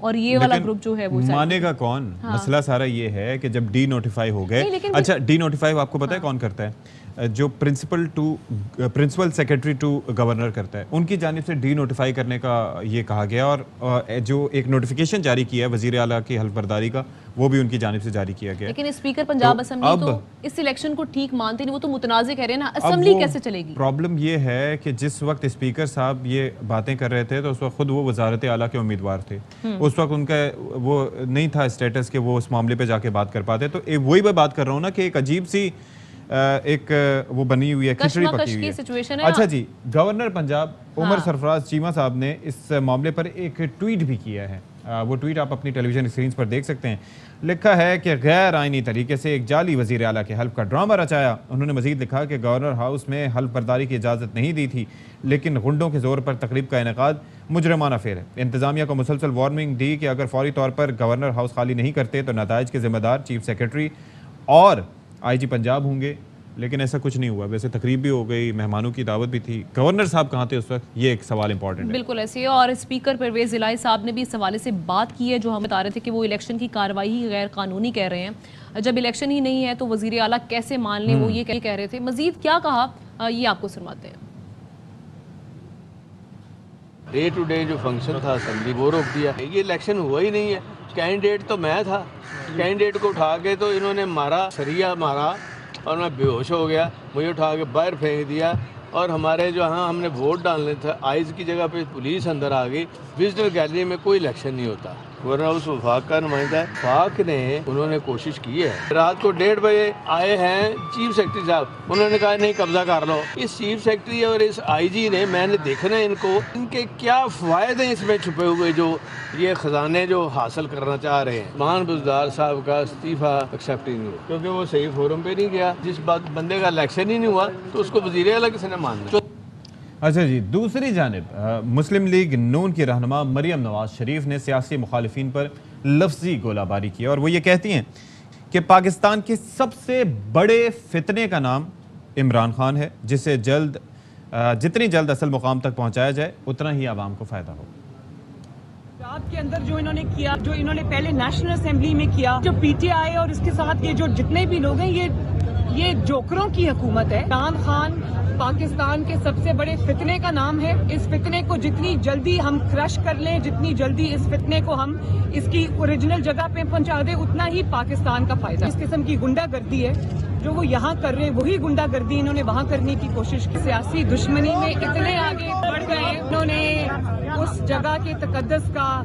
اور یہ والا گروپ جو ہے وہ مانے گا کون؟ مسئلہ سارا یہ ہے کہ جب ڈی نوٹیفائی ہو گئے. اچھا ڈی نوٹیفائی آپ کو پتا ہے کون کرتا ہے؟ جو پرنسپل سیکرٹری ٹو گورنر کرتا ہے, ان کی جانب سے ڈی نوٹیفائی کرنے کا یہ کہا گیا, اور جو ایک نوٹیفیکیشن جاری کیا ہے وزیر اعلیٰ کی حلف برداری کا, وہ بھی ان کی جانب سے جاری کیا گیا. لیکن اسپیکر پنجاب اسمبلی تو اس الیکشن کو ٹھیک مانتے نہیں, وہ تو متنازع کہہ رہے ہیں نا, اسمبلی کیسے چلے گی؟ پرابلم یہ ہے کہ جس وقت اسپیکر صاحب یہ باتیں کر رہے تھے تو اس وقت خود وہ وزارت اعلیٰ کے امیدوار تھے, اس وقت ان کا وہ نہیں تھا اسٹیٹس کہ وہ اس معاملے پہ جا کے بات کر پاتے. تو وہی میں بات کر رہا ہوں نا کہ ایک عجیب سی ایک وہ بنی ہوئی ہے, کھچڑی پکی ہوئی ہے. اچھا جی, گورنر پنجاب عمر سرفراز چیمہ صاحب نے اس معاملے پر ایک ٹویٹ بھی کیا ہے. وہ ٹویٹ آپ اپنی ٹیلی ویژن اسکرینز پر دیکھ سکتے ہیں. لکھا ہے کہ غیر آئینی طریقے سے ایک جعلی وزیر اعلیٰ کے حلف کا ڈرامہ رچایا. انہوں نے مزید لکھا کہ گورنر ہاؤس میں حلف برداری کی اجازت نہیں دی تھی, لیکن غنڈوں کے زور پر تقریب کا انعقاد مجرمانہ فعل ہے. انتظامیہ کو مسلسل وارننگ دی کہ اگر فوری طور پر گورنر ہاؤس خالی نہیں کرتے تو نتائج کے ذمہ دار چیف سیکرٹری اور آئی جی پنجاب ہوں گے, لیکن ایسا کچھ نہیں ہوا. ویسے تقریب بھی ہو گئی, مہمانوں کی دعوت بھی تھی, گورنر صاحب کہاں تھے اس وقت, یہ ایک سوال امپورٹنٹ ہے. بالکل ایسے, اور اسپیکر پرویز الہی صاحب نے بھی اس حوالے سے بات کی ہے, جو ہم بتا رہے تھے کہ وہ الیکشن کی کارروائی ہی غیر قانونی کہہ رہے ہیں. جب الیکشن ہی نہیں ہے تو وزیر اعلیٰ کیسے مان لیں, وہ یہ کہہ رہے تھے. مزید کیا کہا یہ آپ کو سنواتے ہیں. ڈے ٹو ڈے جو فنکشن تھا اسمبلی وہ روک دیا. یہ الیکشن ہوا ہی نہیں ہے, کینڈیڈیٹ تو میں تھا, کینڈیڈیٹ کو اٹھا کے تو انہوں نے مارا, سریا مارا, اور میں بے ہوش ہو گیا, مجھے اٹھا کے باہر پھینک دیا. اور ہمارے جو ہاں ہم نے ووٹ ڈالنے تھے, آئیز کی جگہ پہ پولیس اندر آ گئی. وزٹر گیلری میں کوئی الیکشن نہیں ہوتا. گورنر ہاؤس وفاق کا نمائندہ ہے, وفاق نے انہوں نے کوشش کی ہے. رات کو 1:30 بجے آئے ہیں چیف سیکرٹری صاحب, انہوں نے کہا نہیں قبضہ کر لو. اس چیف سیکرٹری اور اس آئی جی نے, میں نے دیکھنا ہے ان کو, ان کے کیا فوائد ہیں اس میں چھپے ہوئے جو یہ خزانے جو حاصل کرنا چاہ رہے ہیں. مان بزدار صاحب کا استعفیٰ ایکسیپٹ ہی نہیں ہوا, کیونکہ وہ صحیح فورم پہ نہیں گیا. جس بندے کا الیکشن ہی نہیں ہوا تو اس کو وزیر اعلیٰ کسی نے ماننا. اچھا جی, دوسری جانب مسلم لیگ نون کی رہنما مریم نواز شریف نے سیاسی مخالفین پر لفظی گولہ باری کی, اور وہ یہ کہتی ہیں کہ پاکستان کے سب سے بڑے فتنے کا نام عمران خان ہے, جسے جتنی جلد اصل مقام تک پہنچایا جائے اتنا ہی عوام کو فائدہ ہو. پنجاب کے اندر جو انہوں نے کیا, جو انہوں نے پہلے نیشنل اسمبلی میں کیا, جو پی ٹی آئی اور اس کے ساتھ یہ جو جتنے بھی لوگ ہیں, یہ جوکروں کی حکومت ہے. عمران خان پاکستان کے سب سے بڑے فتنے کا نام ہے. اس فتنے کو جتنی جلدی ہم کرش کر لیں, جتنی جلدی اس فتنے کو ہم اس کی اوریجنل جگہ پہ پہنچا دیں, اتنا ہی پاکستان کا فائدہ. اس قسم کی گنڈا گردی ہے جو وہ یہاں کر رہے ہیں, وہی گنڈا گردی انہوں نے وہاں کرنے کی کوشش کی. سیاسی دشمنی میں اتنے آگے بڑھ گئے, انہوں نے اس جگہ کے تقدس کا,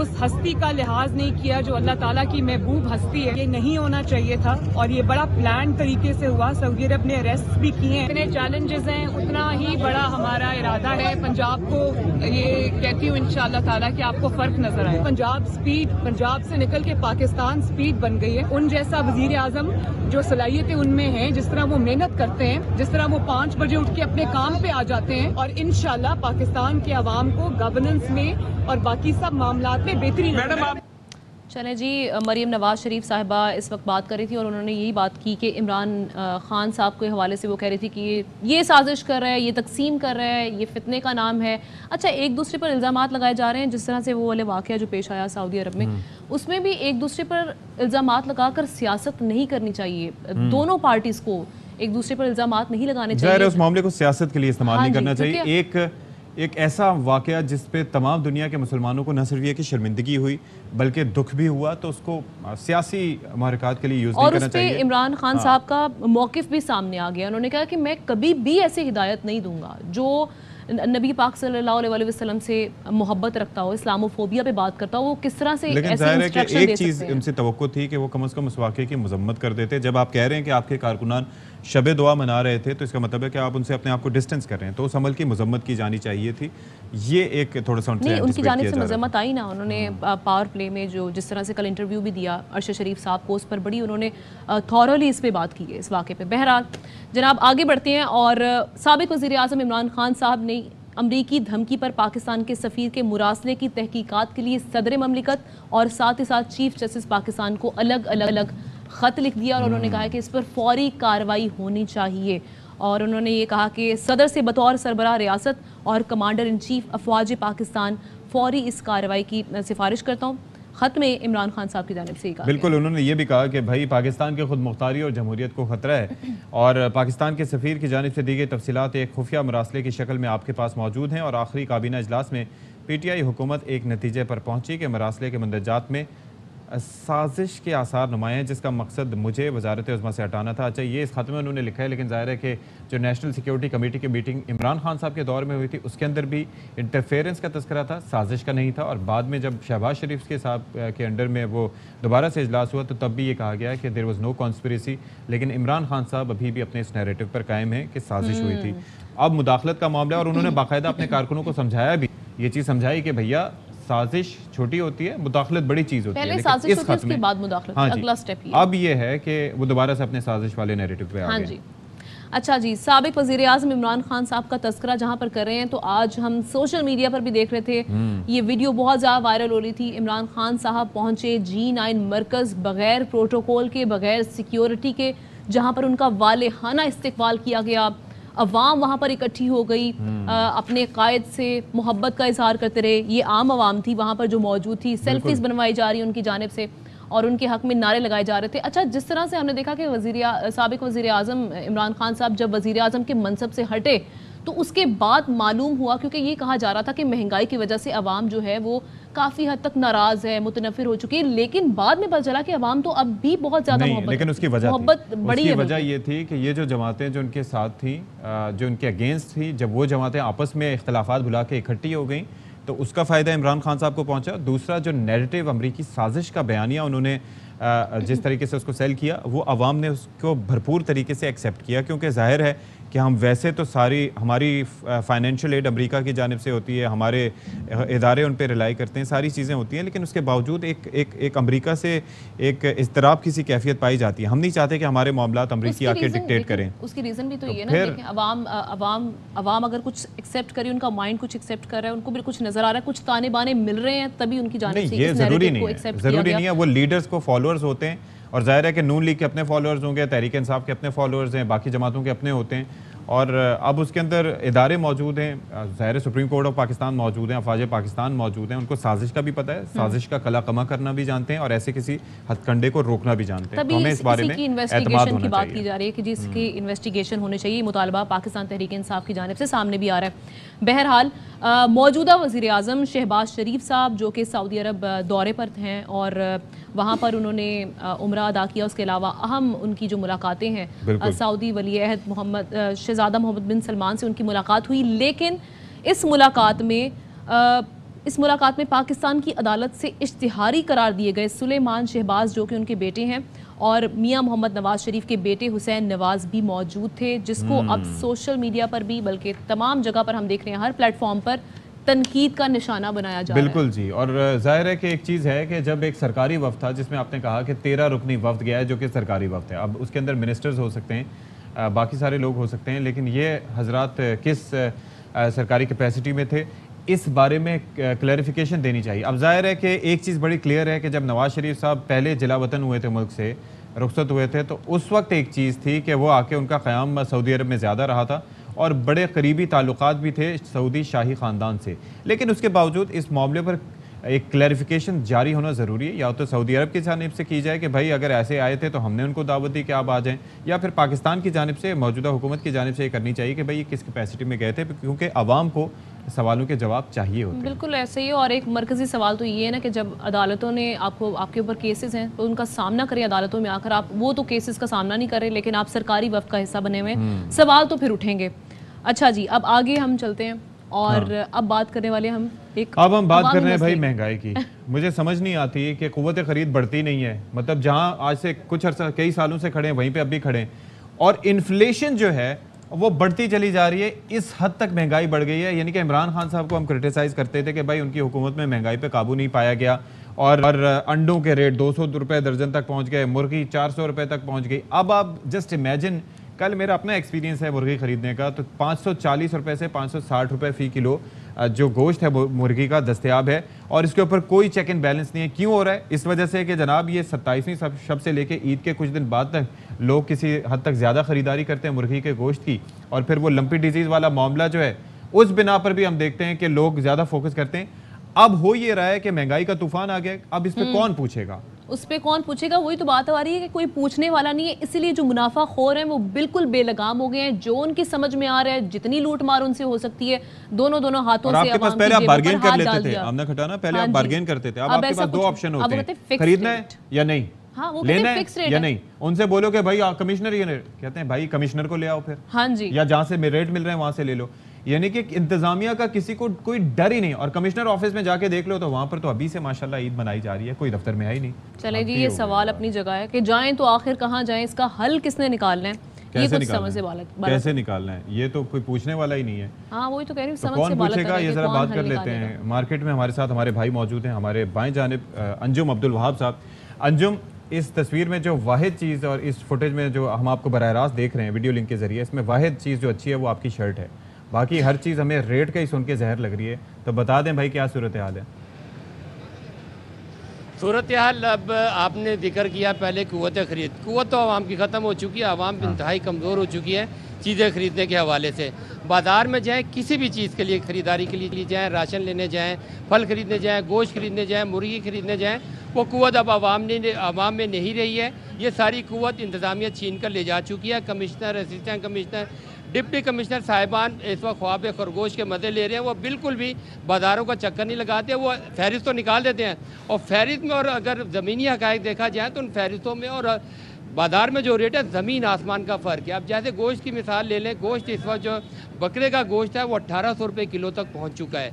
اس ہستی کا لحاظ نہیں کیا جو اللہ تعالیٰ کی محبوب ہستی ہے. یہ نہیں ہونا چاہیے تھا, اور یہ بڑا پلان طریقے سے ہوا. سعودی عرب نے اریسٹ بھی کیے ہیں. اتنے چیلنجز ہیں, اتنا ہی بڑا ہمارا ارادہ ہے. پنجاب کو یہ کہتی ہوں انشاءاللہ تعالیٰ کہ آپ کو فرق نظر آئے. پنجاب سے نکل کے پاکستان سپیڈ بن گئی ہے. ان جیسا وزیر اعظم جو صلاحیتیں ان میں ہیں, جس طرح وہ محنت کرتے ہیں, جس طرح وہ 5 بجے اٹھ کے اپنے کام پہ آ جاتے ہیں, اور انشاءاللہ پاکستان کے عوام کو گورننس میں اور باقی سب معاملات میں بہترین. چلیں جی, مریم نواز شریف صاحبہ اس وقت بات کر رہی تھی, اور انہوں نے یہی بات کی کہ عمران خان صاحب کے حوالے سے وہ کہہ رہی تھی کہ یہ سازش کر رہا ہے, یہ تقسیم کر رہا ہے, یہ فتنے کا نام ہے. اچھا, ایک دوسرے پر الزامات لگائے جا رہے ہیں, جس طرح سے وہ والے واقعہ جو پیش آیا سعودی عرب میں, اس میں بھی ایک دوسرے پر الزامات لگا کر سیاست نہیں کرنی چاہیے. دونوں پارٹیز کو ایک دوسرے پر الزامات نہیں لگانے چاہیے. ظاہر ہے اس معاملے کو سیاست کے لیے استعمال نہیں کرنا چاہیے. ایک ایسا واقعہ جس پہ تمام دنیا کے مسلمانوں کو نہ صرف یہ کہ شرمندگی ہوئی بلکہ دکھ بھی ہوا, تو اس کو سیاسی محرکات کے لیے یوز نہیں کرنا چاہیے. اور اس پہ عمران خان صاحب کا موقف بھی سامنے آ گیا. انہوں نے کہا کہ میں کبھی بھی ایسی ہدایت نہیں دوں گا جو نبی پاک صلی اللہ علیہ وسلم سے محبت رکھتا ہو, اسلاموفوبیا پہ بات کرتا ہو, وہ کس طرح سے لیکن ظاہر ہے کہ ایک چیز ان سے توقع تھی کہ وہ کم از کم اس واقعے کی مذمت کر دیتے. جب آپ کہہ رہے ہیں کہ آپ کے کارکنان شب دعا منا رہے تھے تو اس کا مطلب ہے کہ آپ ان سے اپنے آپ کو ڈسٹنس کر رہے ہیں, تو اس عمل کی مذمت کی جانی چاہیے تھی. یہ ایک تھوڑا سا نہیں, ان کی جانب سے مذمت آئی نا. انہوں نے پاور پلے میں جو جس طرح سے کل انٹرویو بھی دیا ارشد شریف صاحب کو, اس پر بڑی انہوں نے تھورولی اس پہ بات کی ہے, اس واقعے پہ. بہرحال جناب آگے بڑھتے ہیں, اور سابق وزیر اعظم عمران خان صاحب نے امریکی دھمکی پر پاکستان کے سفیر کے مراسلے کی تحقیقات کے لیے صدر مملکت اور ساتھ ہی ساتھ چیف جسٹس پاکستان کو الگ خط لکھ دیا, اور انہوں نے کہا کہ اس پر فوری کارروائی ہونی چاہیے. اور انہوں نے یہ کہا کہ صدر سے بطور سربراہ ریاست اور کمانڈر ان چیف افواج پاکستان فوری اس کارروائی کی سفارش کرتا ہوں. خط میں عمران خان صاحب کی جانب سے یہ کہا بالکل انہوں نے یہ بھی کہا کہ بھائی پاکستان کے خود مختاری اور جمہوریت کو خطرہ ہے اور پاکستان کے سفیر کی جانب سے دی گئی تفصیلات ایک خفیہ مراسلے کی شکل میں آپ کے پاس موجود ہیں اور آخری کابینہ اجلاس میں پی ٹی آئی حکومت ایک نتیجے پر پہنچی کہ مراسلے کے مندرجات میں سازش کے آثار نمایاں ہیں جس کا مقصد مجھے وزارت عظمیٰ سے ہٹانا تھا. اچھا یہ اس خط میں انہوں نے لکھا ہے لیکن ظاہر ہے کہ جو نیشنل سیکیورٹی کمیٹی کی میٹنگ عمران خان صاحب کے دور میں ہوئی تھی اس کے اندر بھی انٹرفیئرنس کا تذکرہ تھا, سازش کا نہیں تھا. اور بعد میں جب شہباز شریف کے صاحب کے انڈر میں وہ دوبارہ سے اجلاس ہوا تو تب بھی یہ کہا گیا کہ دیر واز نو کانسپریسی, لیکن عمران خان صاحب ابھی بھی اپنے اس نیریٹو پر قائم ہیں کہ سازش ہوئی تھی. اب مداخلت کا معاملہ اور انہوں نے باقاعدہ اپنے کارکنوں کو سمجھایا بھی, یہ چیز سمجھائی کہ بھیا سازش چھوٹی ہوتی ہے, مداخلت بڑی چیز ہوتی ہے. پہلے سازش ہوتی ہے اس کے بعد مداخلت, اگلا سٹیپ یہ اب یہ ہے کہ وہ دوبارہ سے اپنے سازش والے نیریٹو پہ آ گئے. اچھا جی, سابق وزیر اعظم عمران خان صاحب کا تذکرہ جہاں پر کر رہے ہیں تو آج ہم سوشل میڈیا پر بھی دیکھ رہے تھے یہ ویڈیو بہت زیادہ وائرل ہو رہی تھی. عمران خان صاحب پہنچے G9 مرکز بغیر پروٹوکول کے, بغیر سیکیورٹی کے, جہاں پر ان کا والہانہ استقبال کیا گیا. عوام وہاں پر اکٹھی ہو گئی, اپنے قائد سے محبت کا اظہار کرتے رہے. یہ عام عوام تھی وہاں پر جو موجود تھی, سیلفیز بنوائی جا رہی ان کی جانب سے اور ان کے حق میں نعرے لگائے جا رہے تھے. اچھا, جس طرح سے ہم نے دیکھا کہ سابق وزیر اعظم عمران خان صاحب جب وزیر اعظم کے منصب سے ہٹے تو اس کے بعد معلوم ہوا, کیونکہ یہ کہا جا رہا تھا کہ مہنگائی کی وجہ سے عوام جو ہے وہ کافی حد تک ناراض ہے, متنفر ہو چکی ہے, لیکن بعد میں پتہ چلا کہ عوام تو اب بھی بہت زیادہ محبت بڑی ہے. وجہ یہ تھی کہ یہ جو جماعتیں جو ان کے ساتھ تھیں, جو ان کے اگینسٹ تھی, جب وہ جماعتیں آپس میں اختلافات بھلا کے اکٹھی ہو گئیں تو اس کا فائدہ عمران خان صاحب کو پہنچا. دوسرا جو نیریٹو امریکی سازش کا بیانیہ انہوں نے جس طریقے سے اس کو سیل کیا وہ عوام نے اس کو بھرپور طریقے سے ایکسیپٹ کیا, کیونکہ ظاہر ہے کہ ہم ویسے تو ساری ہماری فائنینشیل ایڈ امریکہ کی جانب سے ہوتی ہے, ہمارے ادارے ان پہ ریلائی کرتے ہیں, ساری چیزیں ہوتی ہیں, لیکن اس کے باوجود ایک امریکہ سے ایک اضطراب کی سی کیفیت پائی جاتی ہے. ہم نہیں چاہتے کہ ہمارے معاملات امریکی آ کے ڈکٹیٹ کریں. اس کی ریزن بھی تو یہ ہے نا کہ عوام اگر کچھ ایکسیپٹ کرے, ان کا مائنڈ کچھ ایکسیپٹ کر رہا ہے, ان کو بھی کچھ نظر آ رہا ہے, کچھ تانے بانے مل رہے ہیں, تبھی ان کی جانب سے یہ ضروری نہیں ہے. وہ لیڈرز کو فالوورز ہوتے ہیں اور ظاہر ہے کہ نون لیگ کے اپنے فالوورز ہوں گے, تحریک انصاف کے اپنے فالوورز ہیں, باقی جماعتوں کے اپنے ہوتے ہیں, اور اب اس کے اندر ادارے موجود ہیں, ظاہر سپریم کورٹ آف پاکستان موجود ہیں, افواج پاکستان موجود ہیں, ان کو سازش کا بھی پتہ ہے, سازش کا کلا کما کرنا بھی جانتے ہیں اور ایسے کسی ہتھ کنڈے کو روکنا بھی جانتے ہیں. ہمیں اس بارے میں انویسٹیگیشن کی بات کی جا رہی ہے کہ جس کی انویسٹیگیشن ہونے چاہیے, مطالبہ پاکستان تحریک انصاف کی جانب سے سامنے بھی آ رہا ہے. بہرحال موجودہ وزیر اعظم شہباز شریف صاحب جو کہ سعودی عرب دورے پر ہیں اور وہاں پر انہوں نے عمرہ ادا کیا, اس کے علاوہ اہم ان کی جو ملاقاتیں ہیں سعودی ولی عہد شہزادہ محمد بن سلمان سے ان کی ملاقات ہوئی, لیکن اس ملاقات میں پاکستان کی عدالت سے اشتہاری قرار دیے گئے سلیمان شہباز جو کہ ان کے بیٹے ہیں اور میاں محمد نواز شریف کے بیٹے حسین نواز بھی موجود تھے, جس کو اب سوشل میڈیا پر بھی بلکہ تمام جگہ پر ہم دیکھ رہے ہیں, ہر پلیٹ فارم پر تنقید کا نشانہ بنایا جا رہا ہے. بالکل جی, اور ظاہر ہے کہ ایک چیز ہے کہ جب ایک سرکاری وفد تھا جس میں آپ نے کہا کہ 13 رکنی وفد گیا ہے جو کہ سرکاری وفد ہے, اب اس کے اندر منسٹرز ہو سکتے ہیں, باقی سارے لوگ ہو سکتے ہیں, لیکن یہ حضرات کس سرکاری کیپیسٹی میں تھے اس بارے میں کلیریفیکیشن دینی چاہیے. اب ظاہر ہے کہ ایک چیز بڑی کلیئر ہے کہ جب نواز شریف صاحب پہلے جلا وطن ہوئے تھے, ملک سے رخصت ہوئے تھے, تو اس وقت ایک چیز تھی کہ وہ آ کے ان کا قیام سعودی عرب میں زیادہ رہا تھا اور بڑے قریبی تعلقات بھی تھے سعودی شاہی خاندان سے, لیکن اس کے باوجود اس معاملے پر ایک کلیریفیکیشن جاری ہونا ضروری ہے. یا تو سعودی عرب کی جانب سے کی جائے کہ بھائی اگر ایسے آئے تھے تو ہم نے ان کو دعوت دی کہ آپ آ جائیں, یا پھر پاکستان کی جانب سے موجودہ حکومت کی جانب سے یہ کرنی چاہیے کہ بھائی یہ کس کیپیسٹی میں گئے تھے, کیونکہ عوام کو سوالوں کے جواب چاہیے ہوتے ہیں. بالکل ایسے ہی, اور ایک مرکزی سوال تو یہ ہے نا کہ جب عدالتوں نے آپ کے اوپر کیسز ہیں تو ان کا سامنا کریں عدالتوں میں آ کر. آپ وہ تو کیسز کا سامنا نہیں کر رہے, لیکن آپ سرکاری وفد کا حصہ بنے ہوئے, سوال تو پھر اٹھیں گے. اچھا جی, اب آگے ہم چلتے ہیں اور اب بات کرنے والے ہم بات کر رہے ہیں بھائی مہنگائی کی. مجھے سمجھ نہیں آتی کہ قوت خرید بڑھتی نہیں ہے, مطلب جہاں آج سے کچھ عرصہ کئی سالوں سے کھڑے ہیں وہیں پہ اب بھی کھڑے ہیں, اور انفلیشن جو ہے وہ بڑھتی چلی جا رہی ہے. اس حد تک مہنگائی بڑھ گئی ہے, یعنی کہ عمران خان صاحب کو ہم کرٹیسائز کرتے تھے کہ بھائی ان کی حکومت میں مہنگائی پہ قابو نہیں پایا گیا, اور انڈوں کے ریٹ 200 روپے درجن تک پہنچ گئے, مرغی 400 روپے تک پہنچ گئی. اب آپ جسٹ امیجن, کل میرا اپنا ایکسپیرینس ہے مرغی خریدنے کا, تو 540 روپے سے 560 روپے فی کلو جو گوشت ہے مرغی کا دستیاب ہے, اور اس کے اوپر کوئی چیک اینڈ بیلنس نہیں ہے. کیوں ہو رہا ہے؟ اس وجہ سے کہ جناب یہ 27ویں شب سے لے کے عید کے کچھ دن بعد تک لوگ کسی حد تک زیادہ خریداری کرتے ہیں مرغی کے گوشت کی, اور پھر وہ لمپی ڈیزیز والا معاملہ جو ہے اس بنا پر بھی ہم دیکھتے ہیں کہ لوگ زیادہ فوکس کرتے ہیں. اب ہو یہ رہا ہے کہ مہنگائی کا طوفان آ گیا, اب اس پہ کون پوچھے گا, اس پہ کون پوچھے گا, وہی تو بات آ رہی ہے کہ کوئی پوچھنے والا نہیں ہے. اسی لیے جو منافع خور ہیں وہ بالکل بے لگام ہو گئے ہیں, جو ان کی سمجھ میں آ رہا ہے جتنی لوٹ مار ان سے ہو سکتی ہے دونوں ہاتھوں سے عوام کی جیبوں پر ہاتھ ڈال دیا. آمنہ کھٹانا پہلے آپ بارگین کرتے تھے, اب آپ کے پاس دو آپشن ہوتے ہیں, خریدنا ہے یا نہیں, لینا ہے یا نہیں. ان سے بولو کہ بھائی کمشنر, یہ کہتے ہیں بھائی کمشنر کو لے آؤ پھر, ہاں جی, یا جہاں سے ریٹ مل رہے ہیں وہاں سے لے لو. یعنی کہ انتظامیہ کا کسی کو کوئی ڈر ہی نہیں, اور کمشنر آفس میں جا کے دیکھ لو تو وہاں پر تو ابھی سے ماشاءاللہ عید منائی جا رہی ہے, کوئی دفتر میں ہے ہی نہیں. چلے جی, یہ سوال اپنی جگہ ہے کہ جائیں تو آخر کہاں جائیں, اس کا حل کس نے نکالنا ہے, یہ کچھ سمجھ سے بالغ کیسے نکالنا ہے, یہ تو کوئی پوچھنے والا ہی نہیں ہے. ہاں وہی تو کہہ رہی ہوں, سمجھ سے کون پوچھے گا, یہ ذرا بات کر لیتے ہیں. مارکیٹ میں ہمارے ساتھ ہمارے بھائی موجود ہیں, ہمارے بائیں جانب انجم عبدالوہاب صاحب. انجم, اس تصویر میں جو واحد چیز اور اس فوٹیج میں جو ہم آپ کو براہ راست دیکھ رہے ہیں ویڈیو لنک کے ذریعے, اس میں واحد چیز جو اچھی ہے وہ آپ کی شرٹ ہے, باقی ہر چیز ہمیں ریٹ کا ہی سن کے زہر لگ رہی ہے. تو بتا دیں بھائی کیا صورتحال ہے. صورتحال اب آپ نے ذکر کیا پہلے قوت خرید, قوت تو عوام کی ختم ہو چکی ہے, عوام انتہائی کمزور ہو چکی ہے چیزیں خریدنے کے حوالے سے. بازار میں جائیں, کسی بھی چیز کے لیے خریداری کے لیے جائیں, راشن لینے جائیں, پھل خریدنے جائیں, گوشت خریدنے جائیں, مرغی خریدنے جائیں, وہ قوت اب عوام میں نہیں رہی ہے. یہ ساری قوت انتظامیہ چھین کر لے جا چکی ہے. Commissioner, assistant commissioner, deputy commissioner صاحبان اس وقت خواب خرگوش کے مزے لے رہے ہیں. وہ بالکل بھی بازاروں کا چکر نہیں لگاتے, وہ فہرست تو نکال دیتے ہیں, اور فہرست میں اور اگر زمینی حقائق دیکھا جائے تو ان فہرستوں میں اور بازار میں جو ریٹ ہے زمین آسمان کا فرق ہے. اب جیسے گوشت کی مثال لے لیں, گوشت اس وقت جو بکرے کا گوشت ہے وہ 1800 روپے کلو تک پہنچ چکا ہے.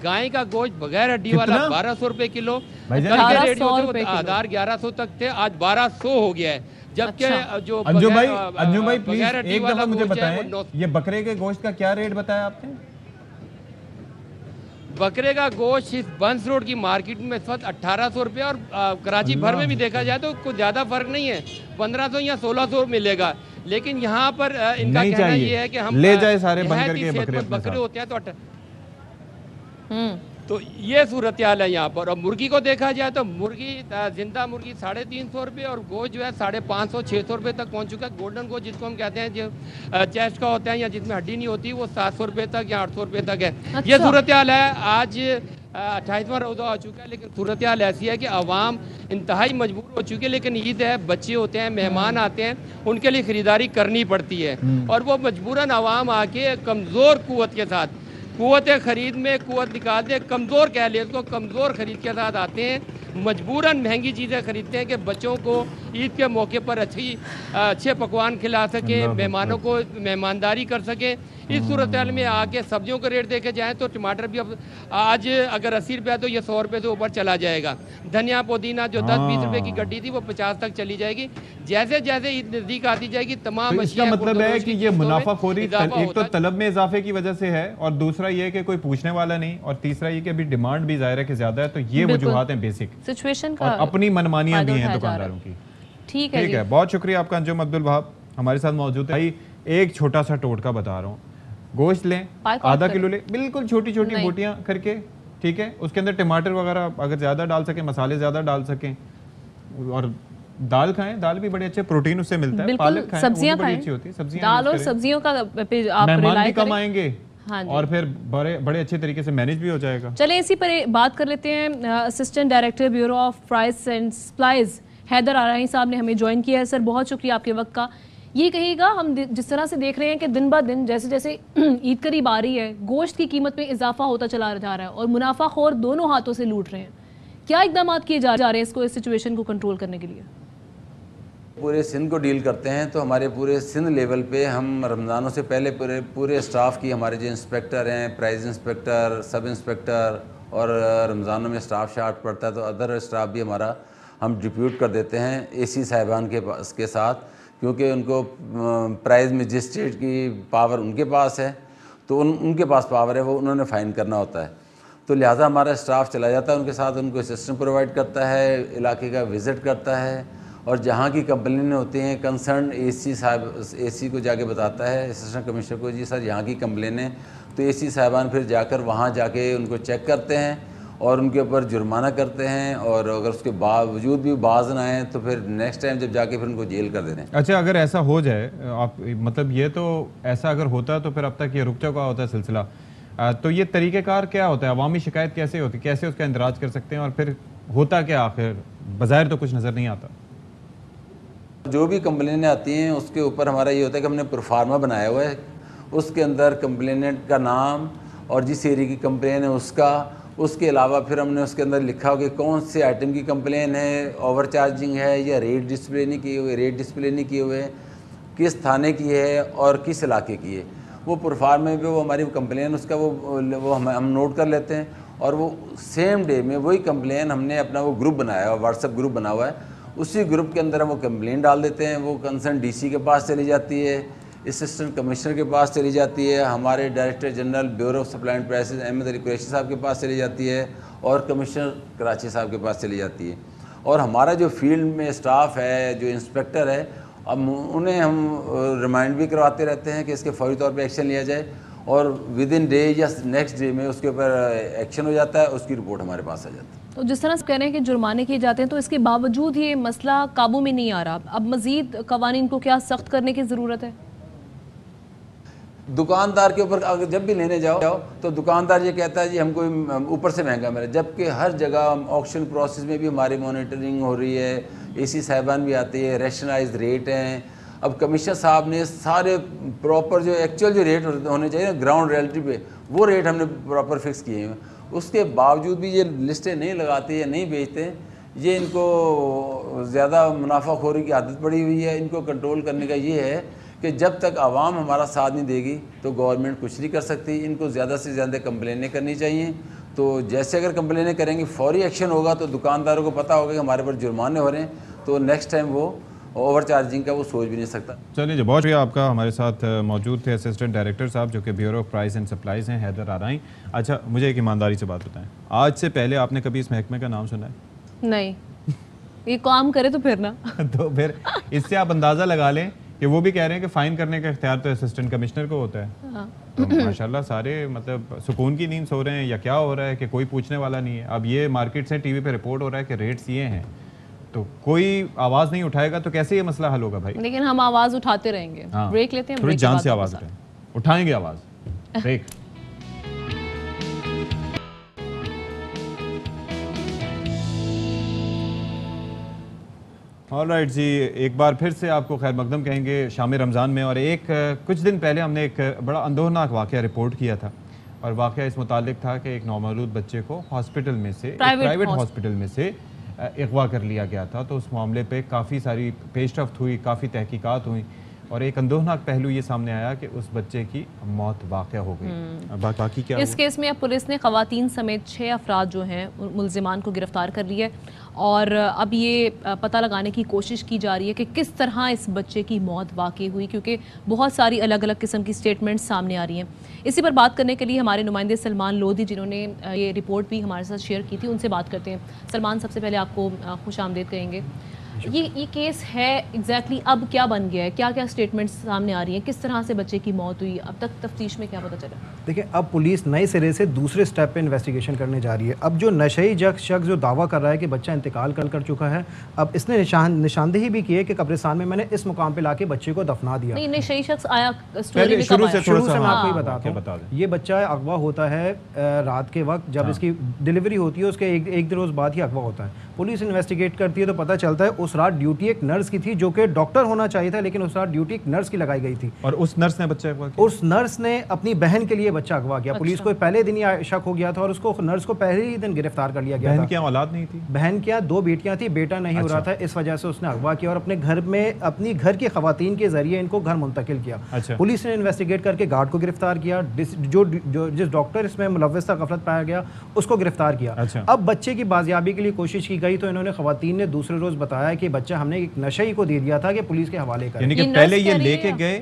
گائے کا گوشت بغیر ہڈی والا 1200 روپے کلو, کل کے ریٹ 1100 تک تھے, آج 1200 ہو گیا ہے. جبکہ جو انجم بھائی پلیز ایک دفعہ مجھے بتائیں, یہ بکرے کے گوشت کا کیا ریٹ بتایا آپ نے؟ بکرے کا گوشت اس بنس روڈ کی مارکیٹ میں اس وقت 1800 روپے, اور کراچی بھر میں بھی دیکھا جائے تو کچھ زیادہ فرق نہیں ہے, 1500 یا 1600 ملے گا. لیکن یہاں پر ان کا کہنا یہ ہے کہ ہم لے جائے سارے بن کر کے بکرے ہوتے ہیں تو یہ صورتحال ہے یہاں پر. اور مرغی کو دیکھا جائے تو مرغی, زندہ مرغی 350 روپے, اور گوشت جو ہے 550-600 روپے تک پہنچ چکا ہے. گولڈن گوشت جس کو ہم کہتے ہیں جو چیسٹ کا ہوتا ہے یا جس میں ہڈی نہیں ہوتی, وہ 700 روپے تک یا 800 روپے تک ہے. یہ صورتحال ہے. آج 28واں روزہ ہو چکا ہے, لیکن صورتحال ایسی ہے کہ عوام انتہائی مجبور ہو چکی ہے. لیکن عید ہے, بچے ہوتے ہیں, مہمان آتے ہیں, ان کے لیے خریداری کرنی پڑتی ہے, اور وہ مجبوراً عوام آ کے کمزور قوت کے ساتھ, قوت خرید میں قوت نکالتے, کمزور کہہ لیں اس کو, کمزور خرید کے ساتھ آتے ہیں, مجبوراً مہنگی چیزیں خریدتے ہیں کہ بچوں کو عید کے موقع پر اچھے پکوان کھلا سکیں, مہمانوں کو مہمانداری کر سکیں. اس صورتحال میں آ کے سبزیوں کا ریٹ دیکھے جائیں تو ٹماٹر بھی اب آج اگر 80 روپے تو یہ 100 روپے سے اوپر چلا جائے گا. دھنیا پودینہ جو 10-20 روپے کی گڈی تھی وہ 50 تک چلی جائے گی. جیسے جیسے عید نزدیک آتی جائے گی تمام اس کا مطلب ہے کہ یہ منافع خوری ایک تو طلب میں اضافے کی وجہ سے ہے, اور دوسرا یہ کہ کوئی پوچھنے والا نہیں, اور تیسرا یہ کہ ابھی ڈیمانڈ بھی ظاہر ہے کہ زیادہ ہے. تو یہ وجوہات ہیں بیسک سچویشن کا, اور اپنی منمانیاں بھی ہیں دکانداروں کی. ٹھیک ہے, بہت شکریہ آپ کا انجم عبدالوہاب ہمارے ساتھ موجود ہے. ایک چھوٹا سا ٹوٹکا بتا رہا ہوں, گوشت لیں, آدھا کلو لیں, بالکل چھوٹی چھوٹی بوٹیاں کر کے, ٹھیک ہے, اس کے اندر ٹماٹر وغیرہ اگر زیادہ ڈال سکیں, مسالے زیادہ ڈال سکیں, اور دال کھائیں, دال بھی بڑے اچھے پروٹین اس سے ملتا ہے, پالک کھائیں, وہ بھی بڑی اچھی ہوتی ہے, دال اور سبزیوں کا مہمان بھی کم آئیں گے, اور پھر بڑے اچھے طریقے سے مینیج بھی ہو جائے گا. چلیں اسی پر بات کر لیتے ہیں. Assistant director bureau of price and supplies Haider Arai صاحب نے ہمیں جوائن کیا ہے. سر بہت شکریہ آپ کے وقت کا. یہ کہیے گا, ہم جس طرح سے دیکھ رہے ہیں کہ دن بہ دن جیسے جیسے عید قریب آ رہی ہے, گوشت کی قیمت میں اضافہ ہوتا چلا جا رہا ہے, اور منافع خور دونوں ہاتھوں سے لوٹ رہے ہیں. کیا اقدامات کیے جا رہے ہیں اس سچویشن کو کنٹرول کرنے کے لیے؟ پورے سندھ کو ڈیل کرتے ہیں, تو ہمارے پورے سندھ لیول پہ ہم رمضانوں سے پہلے پورے اسٹاف کی, ہمارے جو انسپیکٹر ہیں, پرائز انسپیکٹر, سب انسپیکٹر, اور رمضانوں میں اسٹاف شارٹ پڑتا ہے تو ادر اسٹاف بھی ہمارا ہم ڈپیوٹ کر دیتے ہیں اے سی صاحبان کے ساتھ, کیونکہ ان کو پرائز مجسٹریٹ کی پاور ان کے پاس ہے, تو ان کے پاس پاور ہے, وہ انہوں نے فائن کرنا ہوتا ہے. تو لہٰذا ہمارا اسٹاف چلا جاتا ہے ان کے ساتھ, ان کو اسسٹنٹ پرووائڈ کرتا ہے, علاقے کا وزٹ کرتا ہے, اور جہاں کی کمپلینیں ہوتی ہیں کنسرن اے سی کو جا کے بتاتا ہے, اسسٹنٹ کمشنر کو, جی سر یہاں کی کمپلینیں, تو اے سی صاحبان پھر جا کر وہاں جا کے ان کو چیک کرتے ہیں اور ان کے اوپر جرمانہ کرتے ہیں, اور اگر اس کے باوجود بھی باز نہ آئیں تو پھر نیکسٹ ٹائم جب جا کے پھر ان کو جیل کر دیتے ہیں. اچھا, اگر ایسا ہو جائے, آپ مطلب یہ تو ایسا اگر ہوتا تو پھر اب تک یہ رک چکا ہوتا ہے سلسلہ, تو یہ طریقہ کار کیا ہوتا ہے؟ عوامی شکایت کیسے ہوتی ہے؟ کیسے اس کا اندراج کر سکتے ہیں؟ اور پھر ہوتا کیا آخر؟ بظاہر تو کچھ نظر نہیں آتا. جو بھی کمپلینیں آتی ہیں اس کے اوپر ہمارا یہ ہوتا ہے کہ ہم نے پروفارما بنایا ہوا ہے. اس کے اندر کمپلیننٹ کا نام اور جس ایریے کی کمپلین ہے اس کے علاوہ پھر ہم نے اس کے اندر لکھا ہو کہ کون سے آئٹم کی کمپلین ہے, اوور چارجنگ ہے یا ریٹ ڈسپلے نہیں کیے ہوئے, کس تھانے کی ہے اور کس علاقے کی ہے. وہ پروفارمے پہ وہ ہماری کمپلین اس کا وہ ہم نوٹ کر لیتے ہیں, اور وہ سیم ڈے میں وہی کمپلین ہم نے اپنا وہ گروپ بنایا ہوا, واٹس ایپ گروپ بنا ہوا ہے, اسی گروپ کے اندر ہم وہ کمپلین ڈال دیتے ہیں. وہ کنسرن ڈی سی کے پاس چلی جاتی ہے, اسسٹنٹ کمشنر کے پاس چلی جاتی ہے, ہمارے director general bureau of supply and prices Ahmed Ali Qureshi sahab کے پاس چلی جاتی ہے, اور کمشنر کراچی صاحب کے پاس چلی جاتی ہے. اور ہمارا جو فیلڈ میں اسٹاف ہے, جو انسپیکٹر ہے, اب انہیں ہم ریمائنڈ بھی کرواتے رہتے ہیں کہ اس کے فوری طور پہ ایکشن لیا جائے, اور ود ان ڈے یا نیکسٹ ڈے میں اس کے اوپر ایکشن ہو جاتا ہے, اس کی رپورٹ ہمارے پاس آ جاتی ہے. تو جس طرح سے کہہ رہے ہیں کہ جرمانے کیے جاتے ہیں, تو اس کے باوجود یہ مسئلہ قابو میں نہیں آ رہا. اب مزید قوانین کو کیا سخت کرنے کی ضرورت ہے؟ دکاندار کے اوپر جب بھی لینے جاؤ تو دکاندار یہ کہتا ہے جی ہم کو اوپر سے مہنگا ملے, جبکہ ہر جگہ آکشن پروسیس میں بھی ہماری مانیٹرنگ ہو رہی ہے, اے سی صاحبان بھی آتی ہے, ریشنلائزڈ ریٹ ہیں. اب کمشنر صاحب نے سارے پراپر جو ایکچوئل جو ریٹ ہونے چاہیے نا گراؤنڈ ریئلٹی پہ, وہ ریٹ ہم نے پراپر فکس کیے ہیں. اس کے باوجود بھی یہ لسٹیں نہیں لگاتے یا نہیں بیچتے. یہ ان کو زیادہ منافع خوری کی عادت پڑی ہوئی ہے. ان کو کنٹرول کرنے کا یہ ہے کہ جب تک عوام ہمارا ساتھ نہیں دے گی تو گورنمنٹ کچھ نہیں کر سکتی. ان کو زیادہ سے زیادہ کمپلینیں کرنی چاہیے. تو جیسے اگر کمپلینیں کریں گی فوری ایکشن ہوگا تو دکانداروں کو پتہ ہوگا کہ ہمارے پر جرمانے ہو رہے ہیں, تو نیکسٹ ٹائم وہ اوور چارجنگ کا وہ سوچ بھی نہیں سکتا. چلیے جی, بہت شکریہ آپ کا. ہمارے ساتھ موجود تھے اسسٹنٹ ڈائریکٹر صاحب جو کہ bureau of price and supplies ہیں, حیدر آرائیں. اچھا, مجھے ایک ایمانداری سے بات بتائیں, آج سے پہلے آپ نے کبھی اس محکمے کا نام سنا ہے؟ نہیں. یہ کام کرے تو پھر نا تو پھر اس سے آپ اندازہ لگا لیں کہ وہ بھی کہہ رہے ہیں کہ فائن کرنے کا اختیار تو اسسٹنٹ کمشنر کو ہوتا ہے. تو ماشاءاللہ سارے مطلب سکون کی نیند سو رہے ہیں, یا کیا ہو رہا ہے کہ کوئی پوچھنے والا نہیں ہے. اب یہ مارکیٹ سے ٹی وی پہ رپورٹ ہو رہا ہے کہ ریٹس یہ ہیں, تو کوئی آواز نہیں اٹھائے گا تو کیسے یہ مسئلہ حل ہوگا بھائی؟ لیکن ہم آواز اٹھاتے رہیں گے. بریک لیتے ہیں, تھوڑی جان سے آواز اٹھائیں گے آواز. بریک. آلرائٹ جی, ایک بار پھر سے آپ کو خیر مقدم کہیں گے شام رمضان میں. اور کچھ دن پہلے ہم نے ایک بڑا اندوہناک واقعہ رپورٹ کیا تھا, اور واقعہ اس متعلق تھا کہ ایک نومولود بچے کو ہاسپٹل میں سے, پرائیویٹ ہاسپٹل میں سے اغوا کر لیا گیا تھا. تو اس معاملے پہ کافی ساری پیش رفت ہوئی, کافی تحقیقات ہوئیں, اور ایک اندوہناک پہلو یہ سامنے آیا کہ اس بچے کی موت واقع ہو گئی. باقی کیا اس کیس میں اب پولیس نے خواتین سمیت 6 افراد جو ہیں ملزمان کو گرفتار کر لیا ہے, اور اب یہ پتہ لگانے کی کوشش کی جا رہی ہے کہ کس طرح اس بچے کی موت واقع ہوئی, کیونکہ بہت ساری الگ الگ قسم کی سٹیٹمنٹس سامنے آ رہی ہیں. اسی پر بات کرنے کے لیے ہمارے نمائندے سلمان لودھی, جنہوں نے یہ رپورٹ بھی ہمارے ساتھ شیئر کی تھی, ان سے بات کرتے ہیں. سلمان, سب سے پہلے آپ کو خوش آمدید کہیں گے. یہ کیس ہے ایگزیکٹلی اب کیا بن گیا ہے, کیا کیا سٹیٹمنٹس سامنے آ رہی ہیں, کس طرح سے بچے کی موت ہوئی, اب تک تفتیش میں کیا پتہ چلا؟ دیکھیں, اب پولیس نئے سرے سے دوسرے سٹیپ پہ انویسٹیگیشن کرنے جا رہی ہے. اب جو نشئی شخص جو دعویٰ کر رہا ہے کہ بچہ انتقال کر چکا ہے, اب اس نے نشاندہی بھی کی ہے کہ قبرستان میں میں نے اس مقام پہ لا کے بچے کو دفنا دیا. نہیں, نشئی شخص آیا اسٹوری میں کب آیا؟ شروع سے میں آپ کو ہی بتاتا ہوں. یہ بچہ اغوا ہوتا ہے رات کے وقت, جب اس کی ڈلیوری ہوتی ہے اس کے ایک روز بعد ہی اغوا ہوتا ہے. پولیس انویسٹیگیٹ کرتی ہے تو پتہ چلتا ہے اس رات ڈیوٹی ایک نرس کی تھی, جو کہ ڈاکٹر ہونا چاہیے تھا, لیکن اس رات ڈیوٹی ایک نرس کی لگائی گئی تھی, اور اس نرس نے بچہ اغوا کیا. اس نرس نے اپنی بہن کے لیے بچہ اغوا کیا. پولیس کو پہلے دن ہی شک ہو گیا تھا, اور اس کو نرس کو پہلے ہی دن گرفتار کر لیا گیا. بہن کیا اولاد نہیں تھی؟ بہن کیا 2 بیٹیاں تھیں, بیٹا نہیں ہو رہا تھا, اس وجہ سے اس نے اغوا کیا اور اپنے گھر میں اپنی گھر کی خواتین کے ذریعے ان کو گھر منتقل کیا. پولیس نے انویسٹیگیٹ کر کے گارڈ کو گرفتار کیا, جس ڈاکٹر اس میں ملوث تھا, غفلت پایا گیا, اس کو گرفتار کیا. اب بچے کی بازیابی کے لیے کوشش کی گئی تو انہوں نے خواتین نے دوسرے روز بتایا کہ بچہ ہم نے ایک نشئی کو دے دیا تھا کہ پولیس کے حوالے کریں. یعنی کہ پہلے یہ لے کے گئے,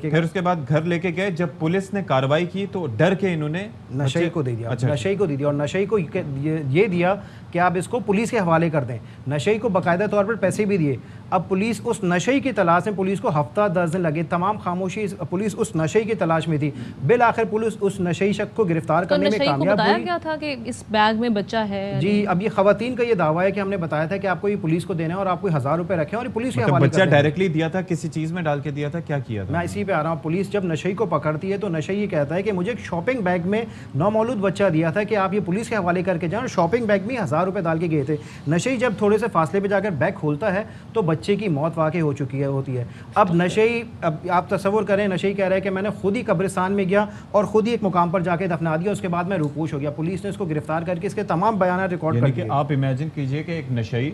پھر اس کے بعد گھر لے کے گئے, جب پولیس نے کارروائی کی تو ڈر کے انہوں نے نشئی کو دے دیا. نشئی کو دے دیا, اور نشئی کو یہ دیا کہ آپ اس کو پولیس کے حوالے کر دیں. نشئی کو باقاعدہ طور پر پیسے بھی دیے. اب پولیس اس نشئی کی تلاش میں, پولیس کو ہفتہ 10 دن لگے, تمام خاموشی, پولیس اس نشئی کی تلاش میں تھی. بالآخر پولیس اس نشئی شخص کو گرفتار کرنے میں کامیاب ہوئی. کیا تھا کہ اس بیگ میں بچہ ہے؟ جی, اب یہ خواتین کا یہ دعویٰ ہے ہے کہ ہم نے بتایا تھا کہ آپ کو یہ پولیس کو دینا ہے اور آپ کو 1000 روپے رکھیں اور یہ پولیس کے حوالے حوالے بچہ ڈائریکٹلی دیا تھا کسی چیز میں ڈال کے دیا تھا, کیا کیا تھا؟ میں اسی پہ آ رہا ہوں. پولیس جب نشئی کو پکڑتی ہے تو نشئی یہ کہتا ہے کہ مجھے ایک شاپنگ بیگ میں نامولود بچہ دیا تھا کہ آپ یہ پولیس کے حوالے کر کے جائیں, اور شاپنگ بیگ میں 1000 روپے ڈال کے گئے تھے. نشئی جب تھوڑے سے فاصلے پہ جا کر بیگ کھولتا ہے تو بچے کی موت واقع ہو چکی ہوتی ہے. اب نشئی, اب آپ تصور کریں, نشئی کہہ رہا ہے کہ میں نے خود ہی قبرستان میں گیا اور خود ہی ایک مقام پر جا کے دفنا دیا, اس کے بعد میں روپوش ہو گیا. پولیس نے اس کو گرفتار کر کے اس کے تمام بیانات ریکارڈ کر دیے. آپ امیجن کیجئے کہ ایک نشئی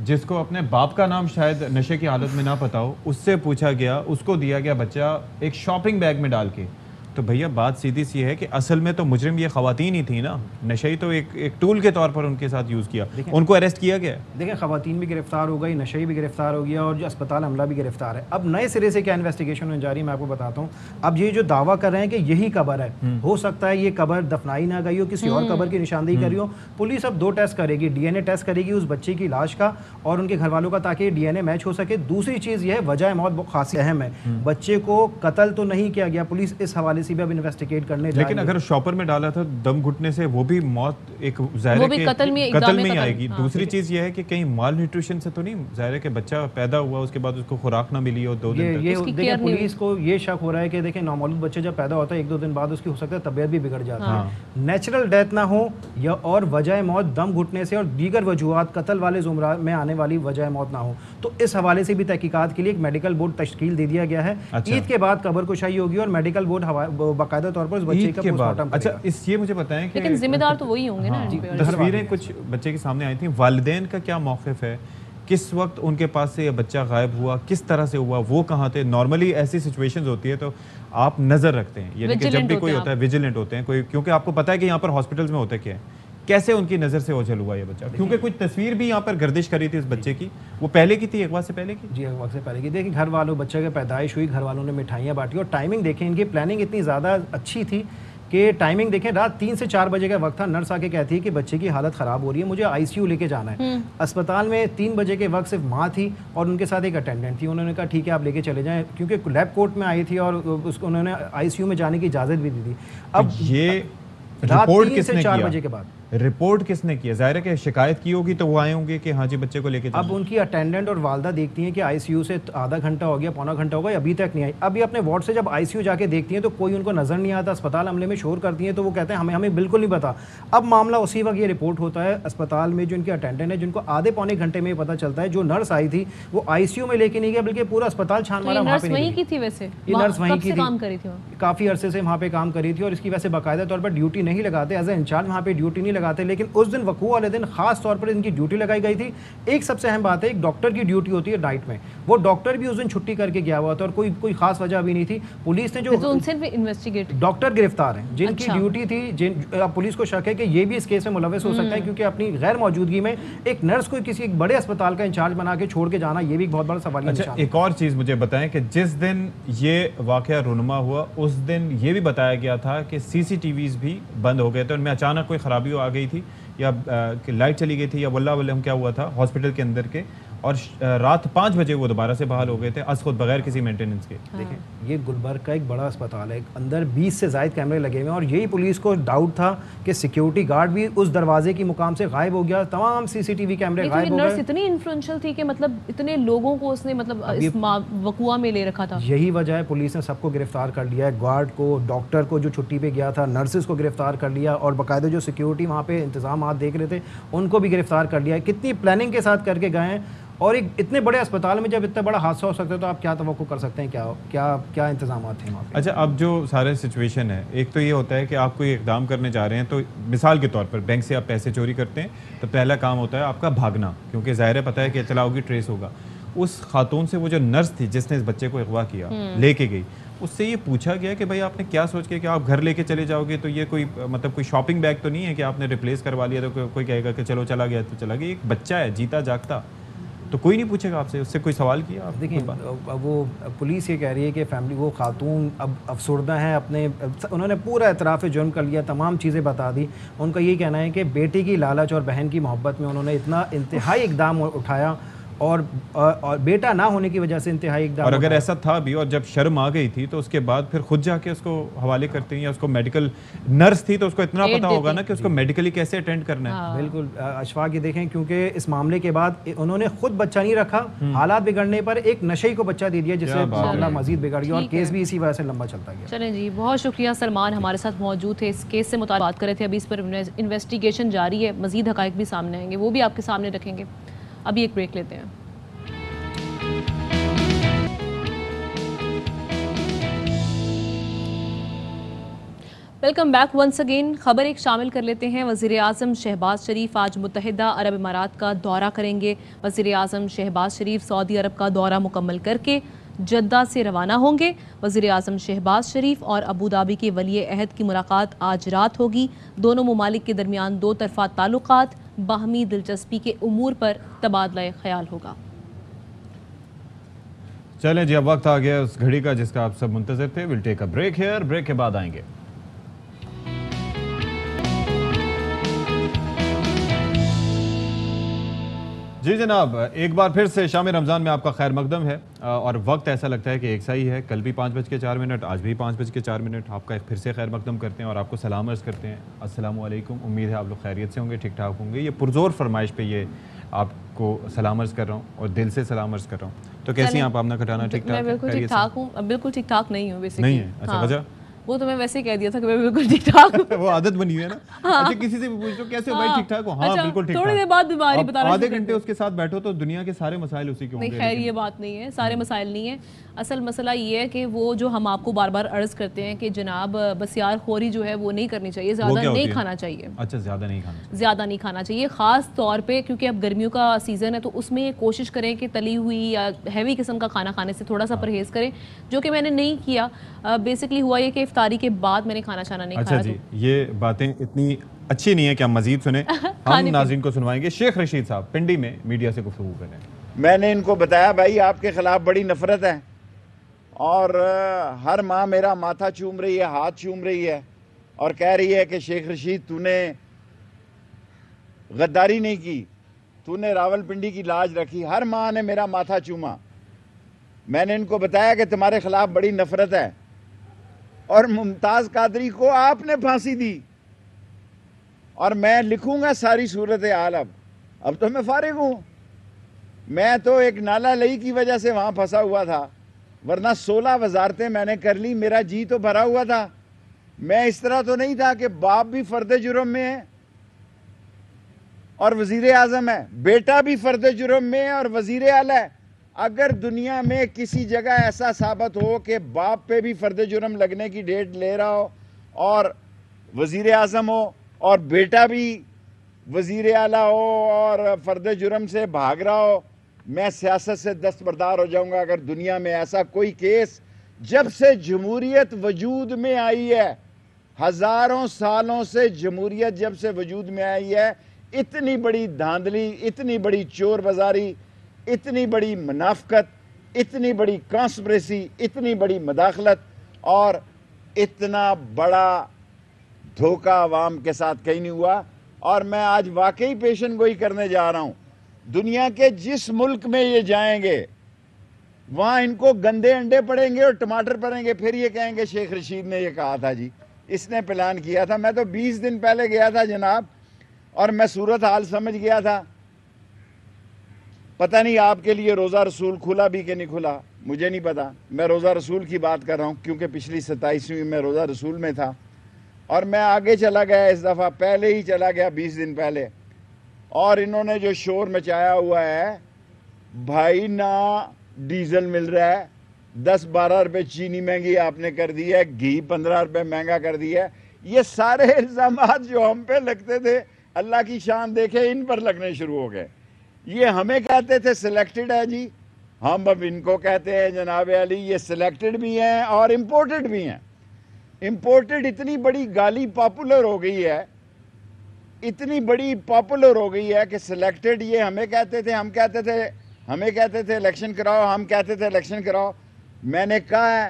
جس کو اپنے باپ کا نام شاید نشے کی حالت میں نہ پتا ہو, اس سے پوچھا گیا, اس کو دیا گیا بچہ ایک شاپنگ بیگ میں ڈال کے. تو بھیا بات سیدھی سی ہے کہ اصل میں تو مجرم یہ خواتین ہی تھیں نا, نشئی تو ایک ٹول کے طور پر ان کے ساتھ یوز کیا, ان کو اریسٹ کیا گیا. دیکھیں خواتین بھی گرفتار ہو گئی, نشئی بھی گرفتار ہو گیا اور جو اسپتال عملہ بھی گرفتار ہے. اب نئے سرے سے کیا انویسٹیگیشن ہونے جا رہی ہے میں آپ کو بتاتا ہوں. اب یہ جو دعویٰ کر رہے ہیں کہ یہی قبر ہے, ہو سکتا ہے یہ قبر دفنائی نہ گئی ہو, کسی اور قبر کی نشاندہی کری ہو. پولیس اب 2 ٹیسٹ کرے گی, ڈی این اے ٹیسٹ کرے گی اس بچے کی لاش کا اور ان کے گھر والوں کا, تاکہ ڈی این اے میچ ہو سکے. دوسری چیز یہ ہے وجہ موت بہت خاصی اہم ہے, بچے کو قتل تو نہیں کیا گیا, پولیس اس حوالے سے بھی اب انویسٹیگیٹ کرنے جا رہی ہے. لیکن اگر شاپر میں ڈالا تھا دم گھٹنے سے, وہ بھی موت ایک ظاہر ہے کہ قتل میں ہی آئے گی. دوسری چیز یہ ہے کہ کہیں مال نیوٹریشن سے تو نہیں, ظاہر ہے کہ بچہ پیدا ہوا اس کے بعد اس کو خوراک نہ ملی اور 2 دن تک. یہ دیکھیں پولیس کو یہ شک ہو رہا ہے کہ دیکھیں نامولود بچہ جب پیدا ہوتا ہے 1-2 دن بعد اس کی ہو سکتا ہے طبیعت بھی بگڑ جاتی ہے. نیچرل ڈیتھ نہ ہو یا اور وجہ موت دم گھٹنے سے اور دیگر وجوہات قتل والے زمرہ میں آنے والی وجہ موت نہ ہو, تو اس حوالے سے بھی تحقیقات کے لیے ایک میڈیکل بورڈ تشکیل دے دیا گیا ہے. عید کے بعد قبر کشائی ہوگی اور میڈیکل بورڈ باقاعدہ طور پر اس بچے کا پوسٹ مارٹم کرے گا. یہ مجھے بتائیں کہ لیکن ذمہ دار تو وہی ہوں گے نا. تصویریں کچھ بچے کے سامنے آئی تھیں, والدین کا کیا موقف ہے, کس وقت ان کے پاس سے یہ بچہ غائب ہوا, کس طرح سے ہوا, وہ کہاں تھے؟ نارملی ایسی سچویشنز ہوتی ہے تو آپ نظر رکھتے ہیں, یعنی کہ جب بھی کوئی ہوتا ہے ویجیلنٹ ہوتے ہیں کوئی, کیونکہ آپ کو پتہ ہے کہ یہاں پر ہاسپٹلز میں ہوتا کیا ہے. کیسے ان کی نظر سے اوجھل ہوا یہ بچہ؟ کیونکہ کچھ تصویر بھی یہاں پر گردش کری تھی اس بچے کی, وہ پہلے کی تھی, 1 وقت سے پہلے کی. جی 1 وقت سے پہلے کی. دیکھیں گھر والوں, بچے کی پیدائش ہوئی, گھر والوں نے مٹھائیاں بانٹی اور ٹائمنگ دیکھیں, ان کی پلاننگ اتنی زیادہ اچھی تھی کہ ٹائمنگ دیکھیں رات 3 سے 4 بجے کا وقت تھا. نرس آ کے کہتی ہے کہ بچے کی حالت خراب ہو رہی ہے, مجھے آئی سی یو لے کے جانا ہے. اسپتال میں 3 بجے کے وقت صرف ماں تھی اور ان کے ساتھ ایک اٹینڈنٹ تھی. انہوں نے کہا ٹھیک ہے آپ لے کے چلے جائیں, کیونکہ لیب کوٹ میں آئی تھی اور اس کو انہوں نے آئی سی یو میں جانے کی اجازت بھی دی تھی. اب یہ رات 3 سے 4 بجے کے بعد رپورٹ کس نے کیا؟ ظاہر ہے کہ شکایت کی ہوگی تو وہ آئے ہوں گے کہ ہاں جی بچے کو لے کے. اب ان کی اٹینڈنٹ اور والدہ دیکھتی ہیں کہ آئی سی یو سے آدھا گھنٹہ ہو گیا, پونا گھنٹہ ہو گیا, ابھی تک نہیں آئی. اب یہ اپنے وارڈ سے جب آئی سی یو جا کے دیکھتی ہیں تو کوئی ان کو نظر نہیں آتا. اسپتال عملے میں شور کرتی ہیں تو وہ کہتے ہیں ہمیں بالکل نہیں پتا. اب معاملہ اسی وقت یہ رپورٹ ہوتا ہے اسپتال میں, جو ان کے اٹینڈنٹ ہے جن کو آدھے پونے گھنٹے میں پتہ چلتا ہے, جو نرس آئی تھی وہ آئی سی یو میں لے کے نہیں گیا بلکہ پورا اسپتال چھان مارا. وہاں پہ نہیں کی تھی, ویسے یہ نرس وہیں کی تھی, کافی عرصے سے وہاں پہ کام کری تھی اور اس کی ویسے باقاعدہ طور پر ڈیوٹی نہیں لگاتے, ایز اے انچارج وہاں پہ ڈیوٹی نہیں لگاتے. لیکن اس دن وقوع والے دن خاص طور پر ان کی ڈیوٹی لگائی گئی تھی. ایک سب سے اہم بات ہے, ایک ڈاکٹر کی ڈیوٹی ہوتی ہے نائٹ میں, وہ ڈاکٹر بھی اس دن چھٹی کر کے گیا ہوا تھا اور کوئی خاص وجہ بھی نہیں تھی. پولیس نے جو ڈاکٹر گرفتار ہیں جن کی ڈیوٹی تھی, پولیس کو شک ہے کہ یہ بھی اس کیس میں ملوث ہو سکتا ہے, کیونکہ اپنی غیر موجودگی میں ایک نرس کو کسی ایک بڑے اسپتال کا انچارج بنا کے چھوڑ کے جانا, یہ بھی ایک بہت بڑا سوالیہ نشان ہے. ایک اور چیز مجھے بتائیں کہ جس دن یہ واقعہ رونما ہوا اس دن یہ بھی بتایا گیا تھا کہ سی سی ٹی ویز بھی بند ہو گئے تھے, ان میں اچانک کوئی خرابی آ گئی تھی یا لائٹ چلی گئی تھی یا واللہ واللہ کیا ہوا تھا ہاسپٹل کے اندر کے, اور رات 5 بجے وہ دوبارہ سے بحال ہو گئے تھے از خود بغیر کسی مینٹیننس کے. دیکھیں یہ گلبرگ کا ایک بڑا اسپتال ہے, اندر 20 سے زائد کیمرے لگے ہوئے ہیں, اور یہی پولیس کو ڈاؤٹ تھا کہ سیکیورٹی گارڈ بھی اس دروازے کی مقام سے غائب ہو گیا, تمام سی سی ٹی وی کیمرے غائب ہو گئے. نرس اتنی انفلوئنشل تھی کہ مطلب اتنے لوگوں کو اس نے مطلب اس وقوع میں لے رکھا تھا. یہی وجہ ہے پولیس نے سب کو گرفتار کر لیا ہے, گارڈ کو, ڈاکٹر کو جو چھٹی پہ گیا تھا, نرسز کو گرفتار کر لیا, اور باقاعدہ جو سیکیورٹی وہاں پہ انتظامات دیکھ رہے تھے ان کو بھی گرفتار کر لیا ہے. کتنی پلاننگ کے ساتھ کر کے گئے ہیں, اور ایک اتنے بڑے اسپتال میں جب اتنا بڑا حادثہ ہو سکتا ہے تو آپ کیا توقع کر سکتے ہیں, کیا انتظامات ہیں وہاں پہ. اچھا اب جو سارے سچویشن ہے, ایک تو یہ ہوتا ہے کہ آپ کوئی اقدام کرنے جا رہے ہیں تو مثال کے طور پر بینک سے آپ پیسے چوری کرتے ہیں تو پہلا کام ہوتا ہے آپ کا بھاگنا, کیونکہ ظاہر ہے پتہ ہے کہ اطلاع ہوگی, ٹریس ہوگا. اس خاتون سے وہ جو نرس تھی جس نے اس بچے کو اغوا کیا, لے کے گئی, اس سے یہ پوچھا گیا کہ بھائی آپ نے کیا سوچ کے کہ آپ گھر لے کے چلے جاؤ گے, تو یہ کوئی مطلب کوئی شاپنگ بیگ تو نہیں ہے کہ آپ نے ریپلیس کروا لیا تو کوئی کہے گا کہ چلو چلا گیا تو چلا گیا. ایک بچہ ہے جیتا جاگتا, تو کوئی نہیں پوچھے گا آپ سے, اس سے کوئی سوال کیا آپ؟ دیکھیں وہ پولیس یہ کہہ رہی ہے کہ فیملی, وہ خاتون اب افسردہ ہیں, اپنے انہوں نے پورا اعتراف جرم کر لیا, تمام چیزیں بتا دی. ان کا یہی کہنا ہے کہ بیٹی کی لالچ اور بہن کی محبت میں انہوں نے اتنا انتہائی اقدام اٹھایا اور بیٹا نہ ہونے کی وجہ سے انتہائی اقدام. اور اگر ایسا تھا بھی اور جب شرم آ گئی تھی تو اس کے بعد پھر خود جا کے اس کو حوالے کرتے ہیں, یا اس کو میڈیکل نرس تھی تو اس کو اتنا پتا ہوگا نا کہ اس کو میڈیکلی کیسے اٹینڈ کرنا ہے. بالکل اشفاق, یہ دیکھیں کیونکہ اس معاملے کے بعد انہوں نے خود بچہ نہیں رکھا, حالات بگڑنے پر ایک نشئی کو بچہ دے دیا جس سے معاملہ مزید بگڑ گیا اور کیس بھی اسی وجہ سے لمبا چلتا گیا. چلیں جی, بہت شکریہ. سلمان ہمارے ساتھ موجود تھے, اس کیس سے متعلق بات کر رہے تھے. ابھی اس پر انویسٹیگیشن جاری ہے, مزید حقائق بھی سامنے آئیں گے, وہ بھی آپ کے سامنے رکھیں گے. ابھی ایک بریک لیتے ہیں. Welcome back once again. خبر ایک شامل کر لیتے ہیں. وزیر اعظم شہباز شریف آج متحدہ عرب امارات کا دورہ کریں گے. وزیر اعظم شہباز شریف سعودی عرب کا دورہ مکمل کر کے جدہ سے روانہ ہوں گے. وزیر اعظم شہباز شریف اور ابوظہبی کے ولی عہد کی ملاقات آج رات ہوگی. دونوں ممالک کے درمیان دو طرفہ تعلقات, باہمی دلچسپی کے امور پر تبادلہ خیال ہوگا. چلیں جی, اب وقت آ گیا اس گھڑی کا جس کا آپ سب منتظر تھے. Well take a break here, break کے بعد آئیں گے. جی جناب, ایک بار پھر سے شام رمضان میں آپ کا خیر مقدم ہے, اور وقت ایسا لگتا ہے کہ ایک سا ہی ہے. کل بھی 5:04, آج بھی 5:04. آپ کا پھر سے خیر مقدم کرتے ہیں اور آپ کو سلام عرض کرتے ہیں. السلام علیکم. امید ہے آپ لوگ خیریت سے ہوں گے, ٹھیک ٹھاک ہوں گے. یہ پرزور فرمائش پہ یہ آپ کو سلام عرض کر رہا ہوں اور دل سے سلام عرض کر رہا ہوں. تو کیسی ہیں آپ آمنہ کھٹانہ؟ ٹھیک ٹھاک؟ میں بالکل ٹھیک ٹھاک ہوں. بالکل ٹھیک ٹھاک نہیں ہوں بیسیکلی. نہیں ہے؟ اچھا, وجہ وہ تو میں ویسے ہی کہہ دیا تھا کہ میں بالکل ٹھیک ٹھاک ہوں. وہ عادت بنی ہے نا. اچھا, کسی سے بھی پوچھ لو کیسے ہو بھائی, ٹھیک ٹھاک ہو؟ ہاں بالکل ٹھیک ٹھاک. تھوڑی دیر بعد بیماری بتانا, آدھے گھنٹے اس کے ساتھ بیٹھو تو دنیا کے سارے مسائل اسی کے ہوں گے. نہیں خیر, یہ بات نہیں ہے, سارے مسائل نہیں ہیں. اصل مسئلہ یہ ہے کہ وہ جو ہم آپ کو بار بار عرض کرتے ہیں کہ جناب بسیار خوری جو ہے وہ نہیں کرنی چاہیے, زیادہ نہیں کھانا چاہیے. اچھا, زیادہ نہیں کھانا چاہیے, خاص طور پہ کیونکہ اب گرمیوں کا سیزن ہے تو اس میں کوشش کریں کہ تلی ہوئی یا ہیوی قسم کا کھانا کھانے سے تھوڑا سا پرہیز کریں, جو کہ میں نے نہیں کیا. بیسکلی ہوا یہ کہ افطاری کے بعد میں نے کھانا چھانا نہیں کھایا. اچھا جی, یہ باتیں اتنی اچھی نہیں ہے کہ ہم مزید سنیں, ہم ناظرین کو سنوائیں گے. شیخ رشید صاحب پنڈی میں میڈیا سے گفتگو کر رہے ہیں. میں نے ان کو بتایا بھائی آپ کے خلاف بڑی نفرت ہے, اور ہر ماں میرا ماتھا چوم رہی ہے, ہاتھ چوم رہی ہے, اور کہہ رہی ہے کہ شیخ رشید تو نے غداری نہیں کی, تو نے راول پنڈی کی لاج رکھی. ہر ماں نے میرا ماتھا چوما. میں نے ان کو بتایا کہ تمہارے خلاف بڑی نفرت ہے, اور ممتاز قادری کو آپ نے پھانسی دی, اور میں لکھوں گا ساری صورتحال. اب تو میں فارغ ہوں. میں تو ایک نالا لئی کی وجہ سے وہاں پھنسا ہوا تھا, ورنہ 16 وزارتیں میں نے کر لی. میرا جی تو بھرا ہوا تھا. میں اس طرح تو نہیں تھا کہ باپ بھی فرد جرم میں ہے اور وزیر اعظم ہے, بیٹا بھی فرد جرم میں ہے اور وزیر اعلیٰ ہے. اگر دنیا میں کسی جگہ ایسا ثابت ہو کہ باپ پہ بھی فرد جرم لگنے کی ڈیٹ لے رہا ہو اور وزیر اعظم ہو, اور بیٹا بھی وزیر اعلیٰ ہو اور فرد جرم سے بھاگ رہا ہو, میں سیاست سے دستبردار ہو جاؤں گا. اگر دنیا میں ایسا کوئی کیس, جب سے جمہوریت وجود میں آئی ہے, ہزاروں سالوں سے جمہوریت جب سے وجود میں آئی ہے, اتنی بڑی دھاندلی, اتنی بڑی چور بازاری, اتنی بڑی منافقت, اتنی بڑی کانسپریسی, اتنی بڑی مداخلت اور اتنا بڑا دھوکہ عوام کے ساتھ کہیں نہیں ہوا. اور میں آج واقعی پیشن گوئی کرنے جا رہا ہوں. دنیا کے جس ملک میں یہ جائیں گے وہاں ان کو گندے انڈے پڑیں گے اور ٹماٹر پڑیں گے, پھر یہ کہیں گے شیخ رشید نے یہ کہا تھا جی, اس نے پلان کیا تھا. میں تو 20 دن پہلے گیا تھا جناب, اور میں صورتحال سمجھ گیا تھا. پتہ نہیں آپ کے لیے روزہ رسول کھلا بھی کہ نہیں کھلا, مجھے نہیں پتا. میں روزہ رسول کی بات کر رہا ہوں کیونکہ پچھلی 27ویں میں روزہ رسول میں تھا, اور میں آگے چلا گیا اس دفعہ, پہلے ہی چلا گیا 20 دن پہلے. اور انہوں نے جو شور مچایا ہوا ہے بھائی, نہ ڈیزل مل رہا ہے, 10-12 روپے چینی مہنگی آپ نے کر دی ہے, گھی 15 روپے مہنگا کر دی ہے. یہ سارے الزامات جو ہم پہ لگتے تھے, اللہ کی شان دیکھے, ان پر لگنے شروع ہو گئے. یہ ہمیں کہتے تھے سلیکٹڈ ہے جی, ہم اب ان کو کہتے ہیں جناب علی یہ سلیکٹڈ بھی ہیں اور امپورٹڈ بھی ہیں. امپورٹڈ اتنی بڑی گالی پاپولر ہو گئی ہے, اتنی بڑی پاپولر ہو گئی ہے کہ سلیکٹڈ یہ ہمیں کہتے تھے, ہمیں کہتے تھے الیکشن کراؤ, ہم کہتے تھے الیکشن کراؤ. میں نے کہا ہے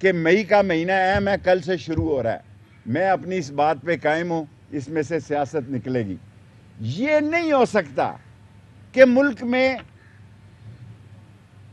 کہ مئی کا مہینہ ہے, میں کل سے شروع ہو رہا ہے, میں اپنی اس بات پہ قائم ہوں, اس میں سے سیاست نکلے گی. یہ نہیں ہو سکتا کہ ملک میں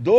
2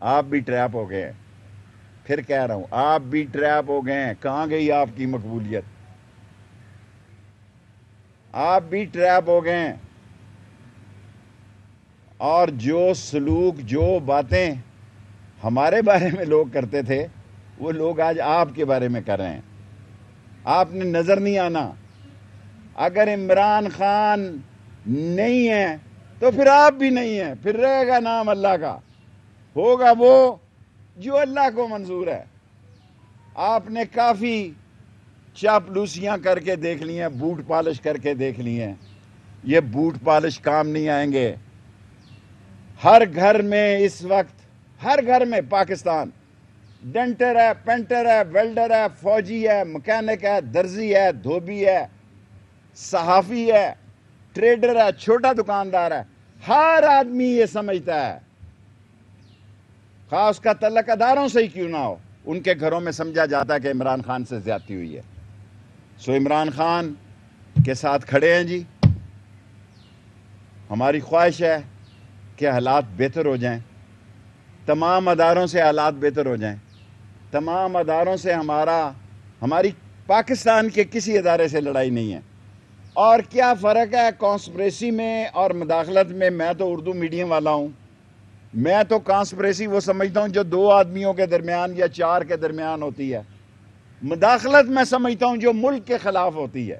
آپ بھی ٹریپ ہو گئے ہیں. پھر کہہ رہا ہوں آپ بھی ٹریپ ہو گئے ہیں. کہاں گئی آپ کی مقبولیت؟ آپ بھی ٹریپ ہو گئے ہیں. اور جو سلوک جو باتیں ہمارے بارے میں لوگ کرتے تھے وہ لوگ آج آپ کے بارے میں کر رہے ہیں. آپ نے نظر نہیں آنا. اگر عمران خان نہیں ہے تو پھر آپ بھی نہیں ہیں. پھر رہے گا نام اللہ کا. ہوگا وہ جو اللہ کو منظور ہے. آپ نے کافی چاپلوسیاں کر کے دیکھ لی ہیں, بوٹ پالش کر کے دیکھ لی ہیں. یہ بوٹ پالش کام نہیں آئیں گے. ہر گھر میں اس وقت, ہر گھر میں پاکستان ڈینٹر ہے, پینٹر ہے, ویلڈر ہے, فوجی ہے, مکینک ہے, درزی ہے, دھوبی ہے, صحافی ہے, ٹریڈر ہے, چھوٹا دکاندار ہے. ہر آدمی یہ سمجھتا ہے, خاص کا تعلق اداروں سے ہی کیوں نہ ہو, ان کے گھروں میں سمجھا جاتا ہے کہ عمران خان سے زیادتی ہوئی ہے. سو عمران خان کے ساتھ کھڑے ہیں جی. ہماری خواہش ہے کہ حالات بہتر ہو جائیں, تمام اداروں سے حالات بہتر ہو جائیں. تمام اداروں سے ہماری پاکستان کے کسی ادارے سے لڑائی نہیں ہے. اور کیا فرق ہے کانسپریسی میں اور مداخلت میں؟ میں تو اردو میڈیم والا ہوں. میں تو کانسپریسی وہ سمجھتا ہوں جو 2 آدمیوں کے درمیان یا 4 کے درمیان ہوتی ہے. مداخلت میں سمجھتا ہوں جو ملک کے خلاف ہوتی ہے.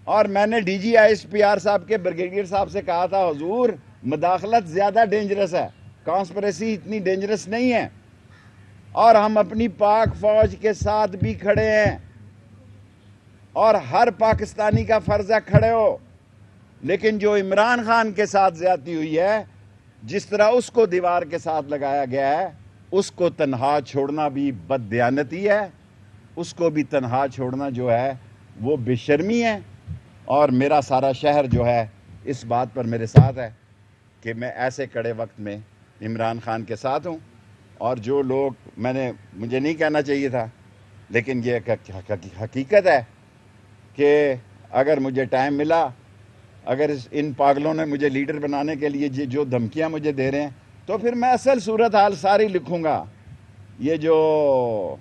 اور میں نے D G I S P R صاحب کے بریگیڈیئر صاحب سے کہا تھا, حضور مداخلت زیادہ ڈینجرس ہے, کانسپریسی اتنی ڈینجرس نہیں ہے. اور ہم اپنی پاک فوج کے ساتھ بھی کھڑے ہیں, اور ہر پاکستانی کا فرض ہے کھڑے ہو. لیکن جو عمران خان کے ساتھ زیادتی ہوئی ہے, جس طرح اس کو دیوار کے ساتھ لگایا گیا ہے, اس کو تنہا چھوڑنا بھی بددیانتی ہے. اس کو بھی تنہا چھوڑنا جو ہے وہ بے شرمی ہے. اور میرا سارا شہر جو ہے اس بات پر میرے ساتھ ہے کہ میں ایسے کڑے وقت میں عمران خان کے ساتھ ہوں. اور جو لوگ, مجھے نہیں کہنا چاہیے تھا, لیکن یہ حقیقت ہے کہ اگر مجھے ٹائم ملا, اگر ان پاگلوں نے مجھے لیڈر بنانے کے لیے جو دھمکیاں مجھے دے رہے ہیں, تو پھر میں اصل صورتحال ساری لکھوں گا. یہ جو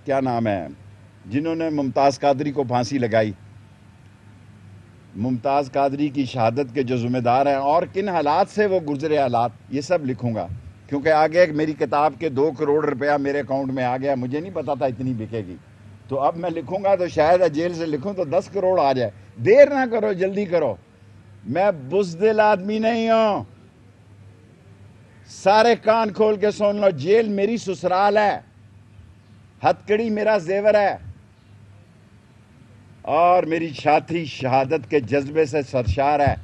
کیا نام ہے, جنہوں نے ممتاز قادری کو پھانسی لگائی, ممتاز قادری کی شہادت کے جو ذمہ دار ہیں, اور کن حالات سے وہ گزرے حالات, یہ سب لکھوں گا. کیونکہ آگے میری کتاب کے 2 کروڑ روپیہ میرے اکاؤنٹ میں آ گیا. مجھے نہیں پتا تھا اتنی بکے گی. تو اب میں لکھوں گا تو شاید جیل سے لکھوں تو 10 کروڑ آ جائے. دیر نہ کرو, جلدی کرو. میں بزدل آدمی نہیں ہوں. سارے کان کھول کے سن لو, جیل میری سسرال ہے, ہتکڑی میرا زیور ہے, اور میری ساتھی شہادت کے جذبے سے سرشار ہے.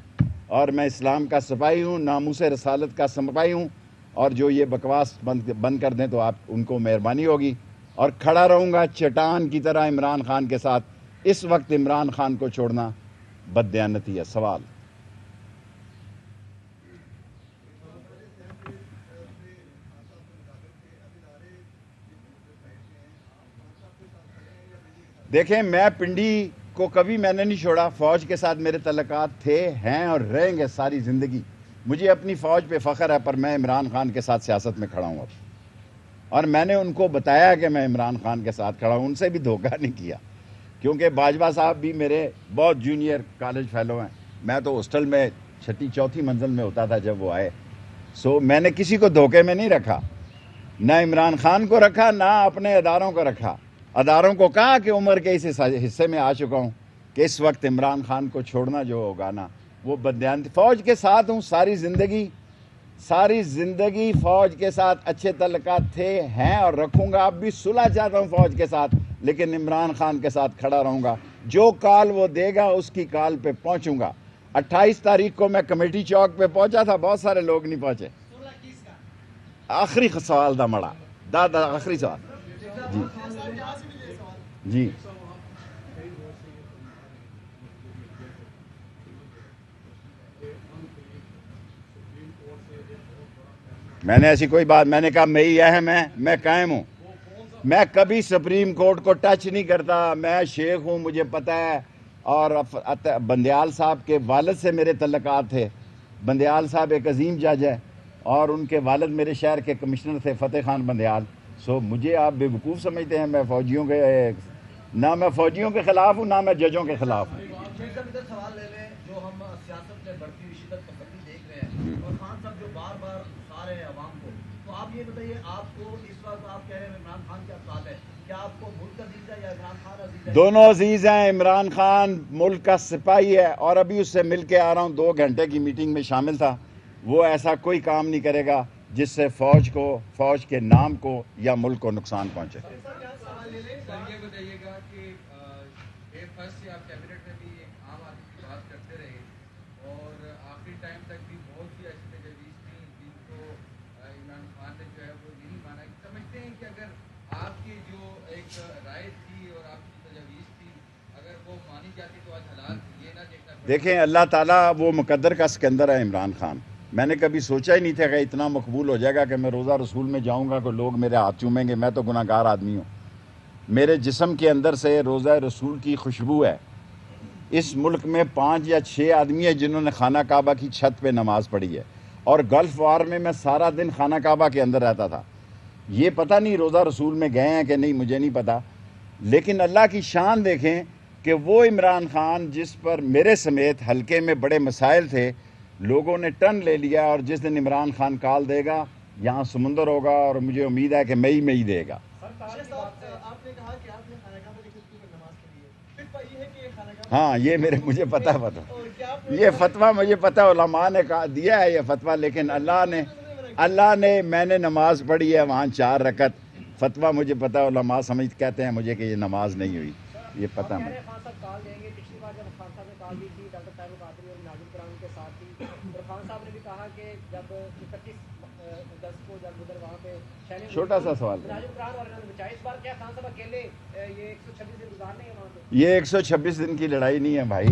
اور میں اسلام کا سپاہی ہوں, ناموس رسالت کا سپاہی ہوں. اور جو یہ بکواس بند کر دیں تو آپ ان کو مہربانی ہوگی. اور کھڑا رہوں گا چٹان کی طرح عمران خان کے ساتھ. اس وقت عمران خان کو چھوڑنا بددیانتی ہے. سوال. دیکھیں, میں پنڈی کو کبھی میں نے نہیں چھوڑا. فوج کے ساتھ میرے تعلقات تھے, ہیں اور رہیں گے ساری زندگی. مجھے اپنی فوج پہ فخر ہے, پر میں عمران خان کے ساتھ سیاست میں کھڑا ہوں اب. اور میں نے ان کو بتایا کہ میں عمران خان کے ساتھ کھڑا ہوں. ان سے بھی دھوکہ نہیں کیا, کیونکہ باجوہ صاحب بھی میرے بہت جونیئر کالج فیلو ہیں. میں تو ہاسٹل میں 6ٹھی 4تھی منزل میں ہوتا تھا جب وہ آئے. سو میں نے کسی کو دھوکے میں نہیں رکھا, نہ عمران خان کو رکھا, نہ اپنے اداروں کو رکھا. اداروں کو کہا کہ عمر کے اس حصے میں آ چکا ہوں کہ اس وقت عمران خان کو چھوڑنا جو ہوگا نا وہ بددیانتی. فوج کے ساتھ ہوں ساری زندگی فوج کے ساتھ اچھے تعلقات تھے, ہیں اور رکھوں گا. اب بھی صلح چاہتا ہوں فوج کے ساتھ, لیکن عمران خان کے ساتھ کھڑا رہوں گا. جو کال وہ دے گا اس کی کال پہ پہنچوں گا. 28 تاریخ کو میں کمیٹی چوک پہ پہنچا تھا, بہت سارے لوگ نہیں پہنچے. آخری سوال دا مڑا دادا, آخری سوال. جی میں نے ایسی کوئی بات, میں نے کہا میں ہی اہم ہے, میں قائم ہوں. میں کبھی سپریم کورٹ کو ٹچ نہیں کرتا. میں شیخ ہوں, مجھے پتہ ہے. اور بندیال صاحب کے والد سے میرے تعلقات تھے, بندیال صاحب ایک عظیم جج ہے اور ان کے والد میرے شہر کے کمشنر تھے فتح خان بندیال. سو مجھے آپ بے وقوف سمجھتے ہیں؟ میں فوجیوں کے نہ میں فوجیوں کے خلاف ہوں نہ میں ججوں کے خلاف ہوں. سوال لے لیں جو ہم سیاست میں بڑھتی ہوئی شدت پسندی دیکھ رہے ہیں اور خان صاحب جو بار بار اکسا رہے ہیں عوام کو, تو آپ یہ بتائیے آپ کو اس وقت آپ کہہ رہے ہیں عمران خان کیا سوال ہے, کیا آپ کو ملک عزیز ہے یا عمران خان عزیز ہے؟ دونوں عزیز ہیں. عمران خان ملک کا سپاہی ہے اور ابھی اس سے مل کے آ رہا ہوں, 2 گھنٹے کی میٹنگ میں شامل تھا. وہ ایسا کوئی کام نہیں کرے گا جس سے فوج کو, فوج کے نام کو یا ملک کو نقصان پہنچے. یہ بتائیے گا کہ فرسٹ سے آپ کیبنٹ میں بھی ایک عام آدمی کی بات کرتے رہے اور آخری ٹائم تک بھی بہت سی ایسی تجاویز تھیں جن کو عمران خان نے جو ہے وہ نہیں مانا. سمجھتے ہیں کہ اگر آپ کی جو ایک رائے تھی اور آپ کی تجاویز تھی اگر وہ مانی جاتی تو آج حالات یہ نہ دیکھنا. دیکھیں اللہ تعالیٰ وہ مقدر کا سکندر ہے عمران خان. میں نے کبھی سوچا ہی نہیں تھا کہ اتنا مقبول ہو جائے گا کہ میں روزہ رسول میں جاؤں گا کہ لوگ میرے ہاتھ چومیں گے. میں تو گناہ گار آدمی ہوں. میرے جسم کے اندر سے روزہ رسول کی خوشبو ہے. اس ملک میں 5 یا 6 آدمی ہیں جنہوں نے خانہ کعبہ کی چھت پہ نماز پڑھی ہے اور گلف وار میں سارا دن خانہ کعبہ کے اندر رہتا تھا. یہ پتہ نہیں روزہ رسول میں گئے ہیں کہ نہیں, مجھے نہیں پتہ. لیکن اللہ کی شان دیکھیں کہ وہ عمران خان جس پر میرے سمیت حلقے میں بڑے مسائل تھے, لوگوں نے ٹرن لے لیا اور جس دن عمران خان کال دے گا یہاں سمندر ہوگا اور مجھے امید ہے کہ مئی میں ہی دے گا. ہاں یہ مجھے پتہ یہ فتویٰ مجھے پتہ علماء نے دیا ہے یہ فتویٰ, لیکن اللہ نے میں نے نماز پڑھی ہے وہاں 4 رکعت. فتویٰ مجھے پتہ علماء کہتے ہیں مجھے کہ یہ نماز نہیں ہوئی, یہ پتہ مجھے. چھوٹا سا سوال, یہ 126 دن کی لڑائی نہیں ہے بھائی,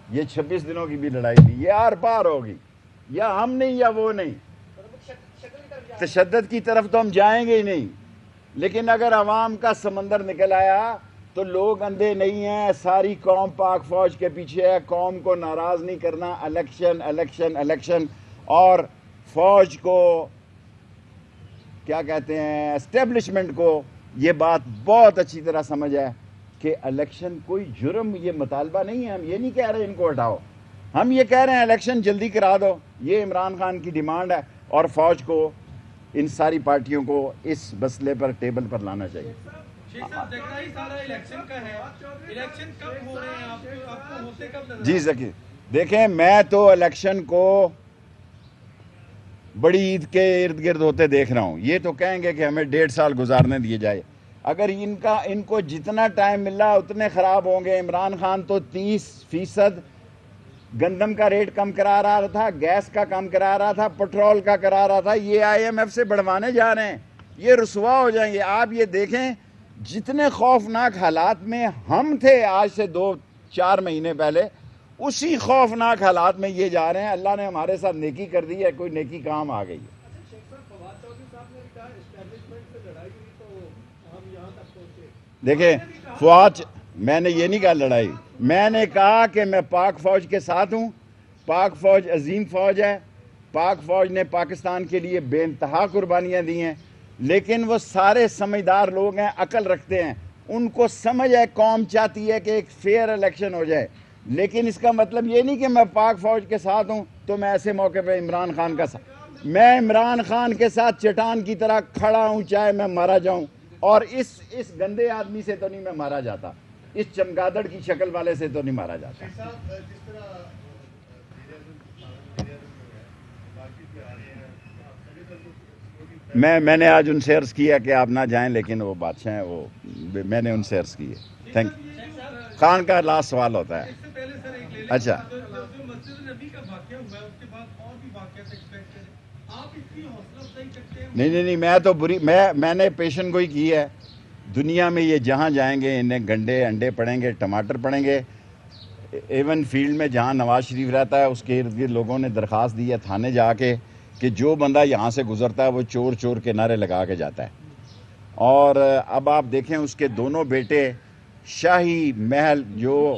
یہ 26 دنوں کی بھی لڑائی نہیں, یہ آر پار ہوگی. یا ہم نہیں یا وہ نہیں, تشدد کی طرف تو ہم جائیں گے ہی نہیں. لیکن اگر عوام کا سمندر نکل آیا تو لوگ اندھے نہیں ہیں, ساری قوم پاک فوج کے پیچھے ہے. قوم کو ناراض نہیں کرنا, الیکشن الیکشن الیکشن. اور فوج کو کیا کہتے ہیں, اسٹیبلشمنٹ کو یہ بات بہت اچھی طرح سمجھ ہے کہ الیکشن کوئی جرم, یہ مطالبہ نہیں ہے. ہم یہ نہیں کہہ رہے ان کو ہٹاؤ, ہم یہ کہہ رہے ہیں الیکشن جلدی کرا دو. یہ عمران خان کی ڈیمانڈ ہے اور فوج کو, ان ساری پارٹیوں کو اس مسئلے پر ٹیبل پر لانا چاہیے. جی ذکی, دیکھیں میں تو الیکشن کو بڑی عید کے ارد گرد ہوتے دیکھ رہا ہوں. یہ تو کہیں گے کہ ہمیں 1.5 سال گزارنے دیے جائے. اگر ان کو جتنا ٹائم مل رہا اتنے خراب ہوں گے. عمران خان تو 30% گندم کا ریٹ کم کرا رہا تھا, گیس کا کم کرا رہا تھا, پیٹرول کا کرا رہا تھا. یہ IMF سے بڑھوانے جا رہے ہیں, یہ رسوا ہو جائیں گے. آپ یہ دیکھیں جتنے خوفناک حالات میں ہم تھے آج سے 2-4 مہینے پہلے, اسی خوفناک حالات میں یہ جا رہے ہیں. اللہ نے ہمارے ساتھ نیکی کر دی ہے, کوئی نیکی کام آ گئی ہے. دیکھیں فوج, میں نے یہ نہیں کہا لڑائی, میں نے کہا کہ میں پاک فوج کے ساتھ ہوں. پاک فوج عظیم فوج ہے. پاک فوج نے پاکستان کے لیے بے انتہا قربانیاں دی ہیں. لیکن وہ سارے سمجھدار لوگ ہیں, عقل رکھتے ہیں. ان کو سمجھ ہے قوم چاہتی ہے کہ ایک فیئر الیکشن ہو جائے. لیکن اس کا مطلب یہ نہیں کہ میں پاک فوج کے ساتھ ہوں تو میں ایسے موقع پہ عمران خان کا ساتھ, میں عمران خان کے ساتھ چٹان کی طرح کھڑا ہوں چاہے میں مارا جاؤں. اور اس گندے آدمی سے تو نہیں میں مارا جاتا, اس چمگادڑ کی شکل والے سے تو نہیں مارا جاتا. میں نے آج ان سے عرض کیا کہ آپ نہ جائیں, لیکن وہ بادشاہ ہیں, وہ میں نے ان سے عرض کی ہے. Thank you. خان کا لاسٹ سوال ہوتا ہے. اچھا نہیں, میں تو میں نے پیشن گوئی کی ہے. دنیا میں یہ جہاں جائیں گے انہیں گنڈے انڈے پڑیں گے, ٹماٹر پڑیں گے. ایون فیلڈ میں جہاں نواز شریف رہتا ہے اس کے ارد گرد لوگوں نے درخواست دی ہے تھانے جا کے کہ جو بندہ یہاں سے گزرتا ہے وہ چور چور کے نعرے لگا کے جاتا ہے. اور اب آپ دیکھیں اس کے دونوں بیٹے شاہی محل جو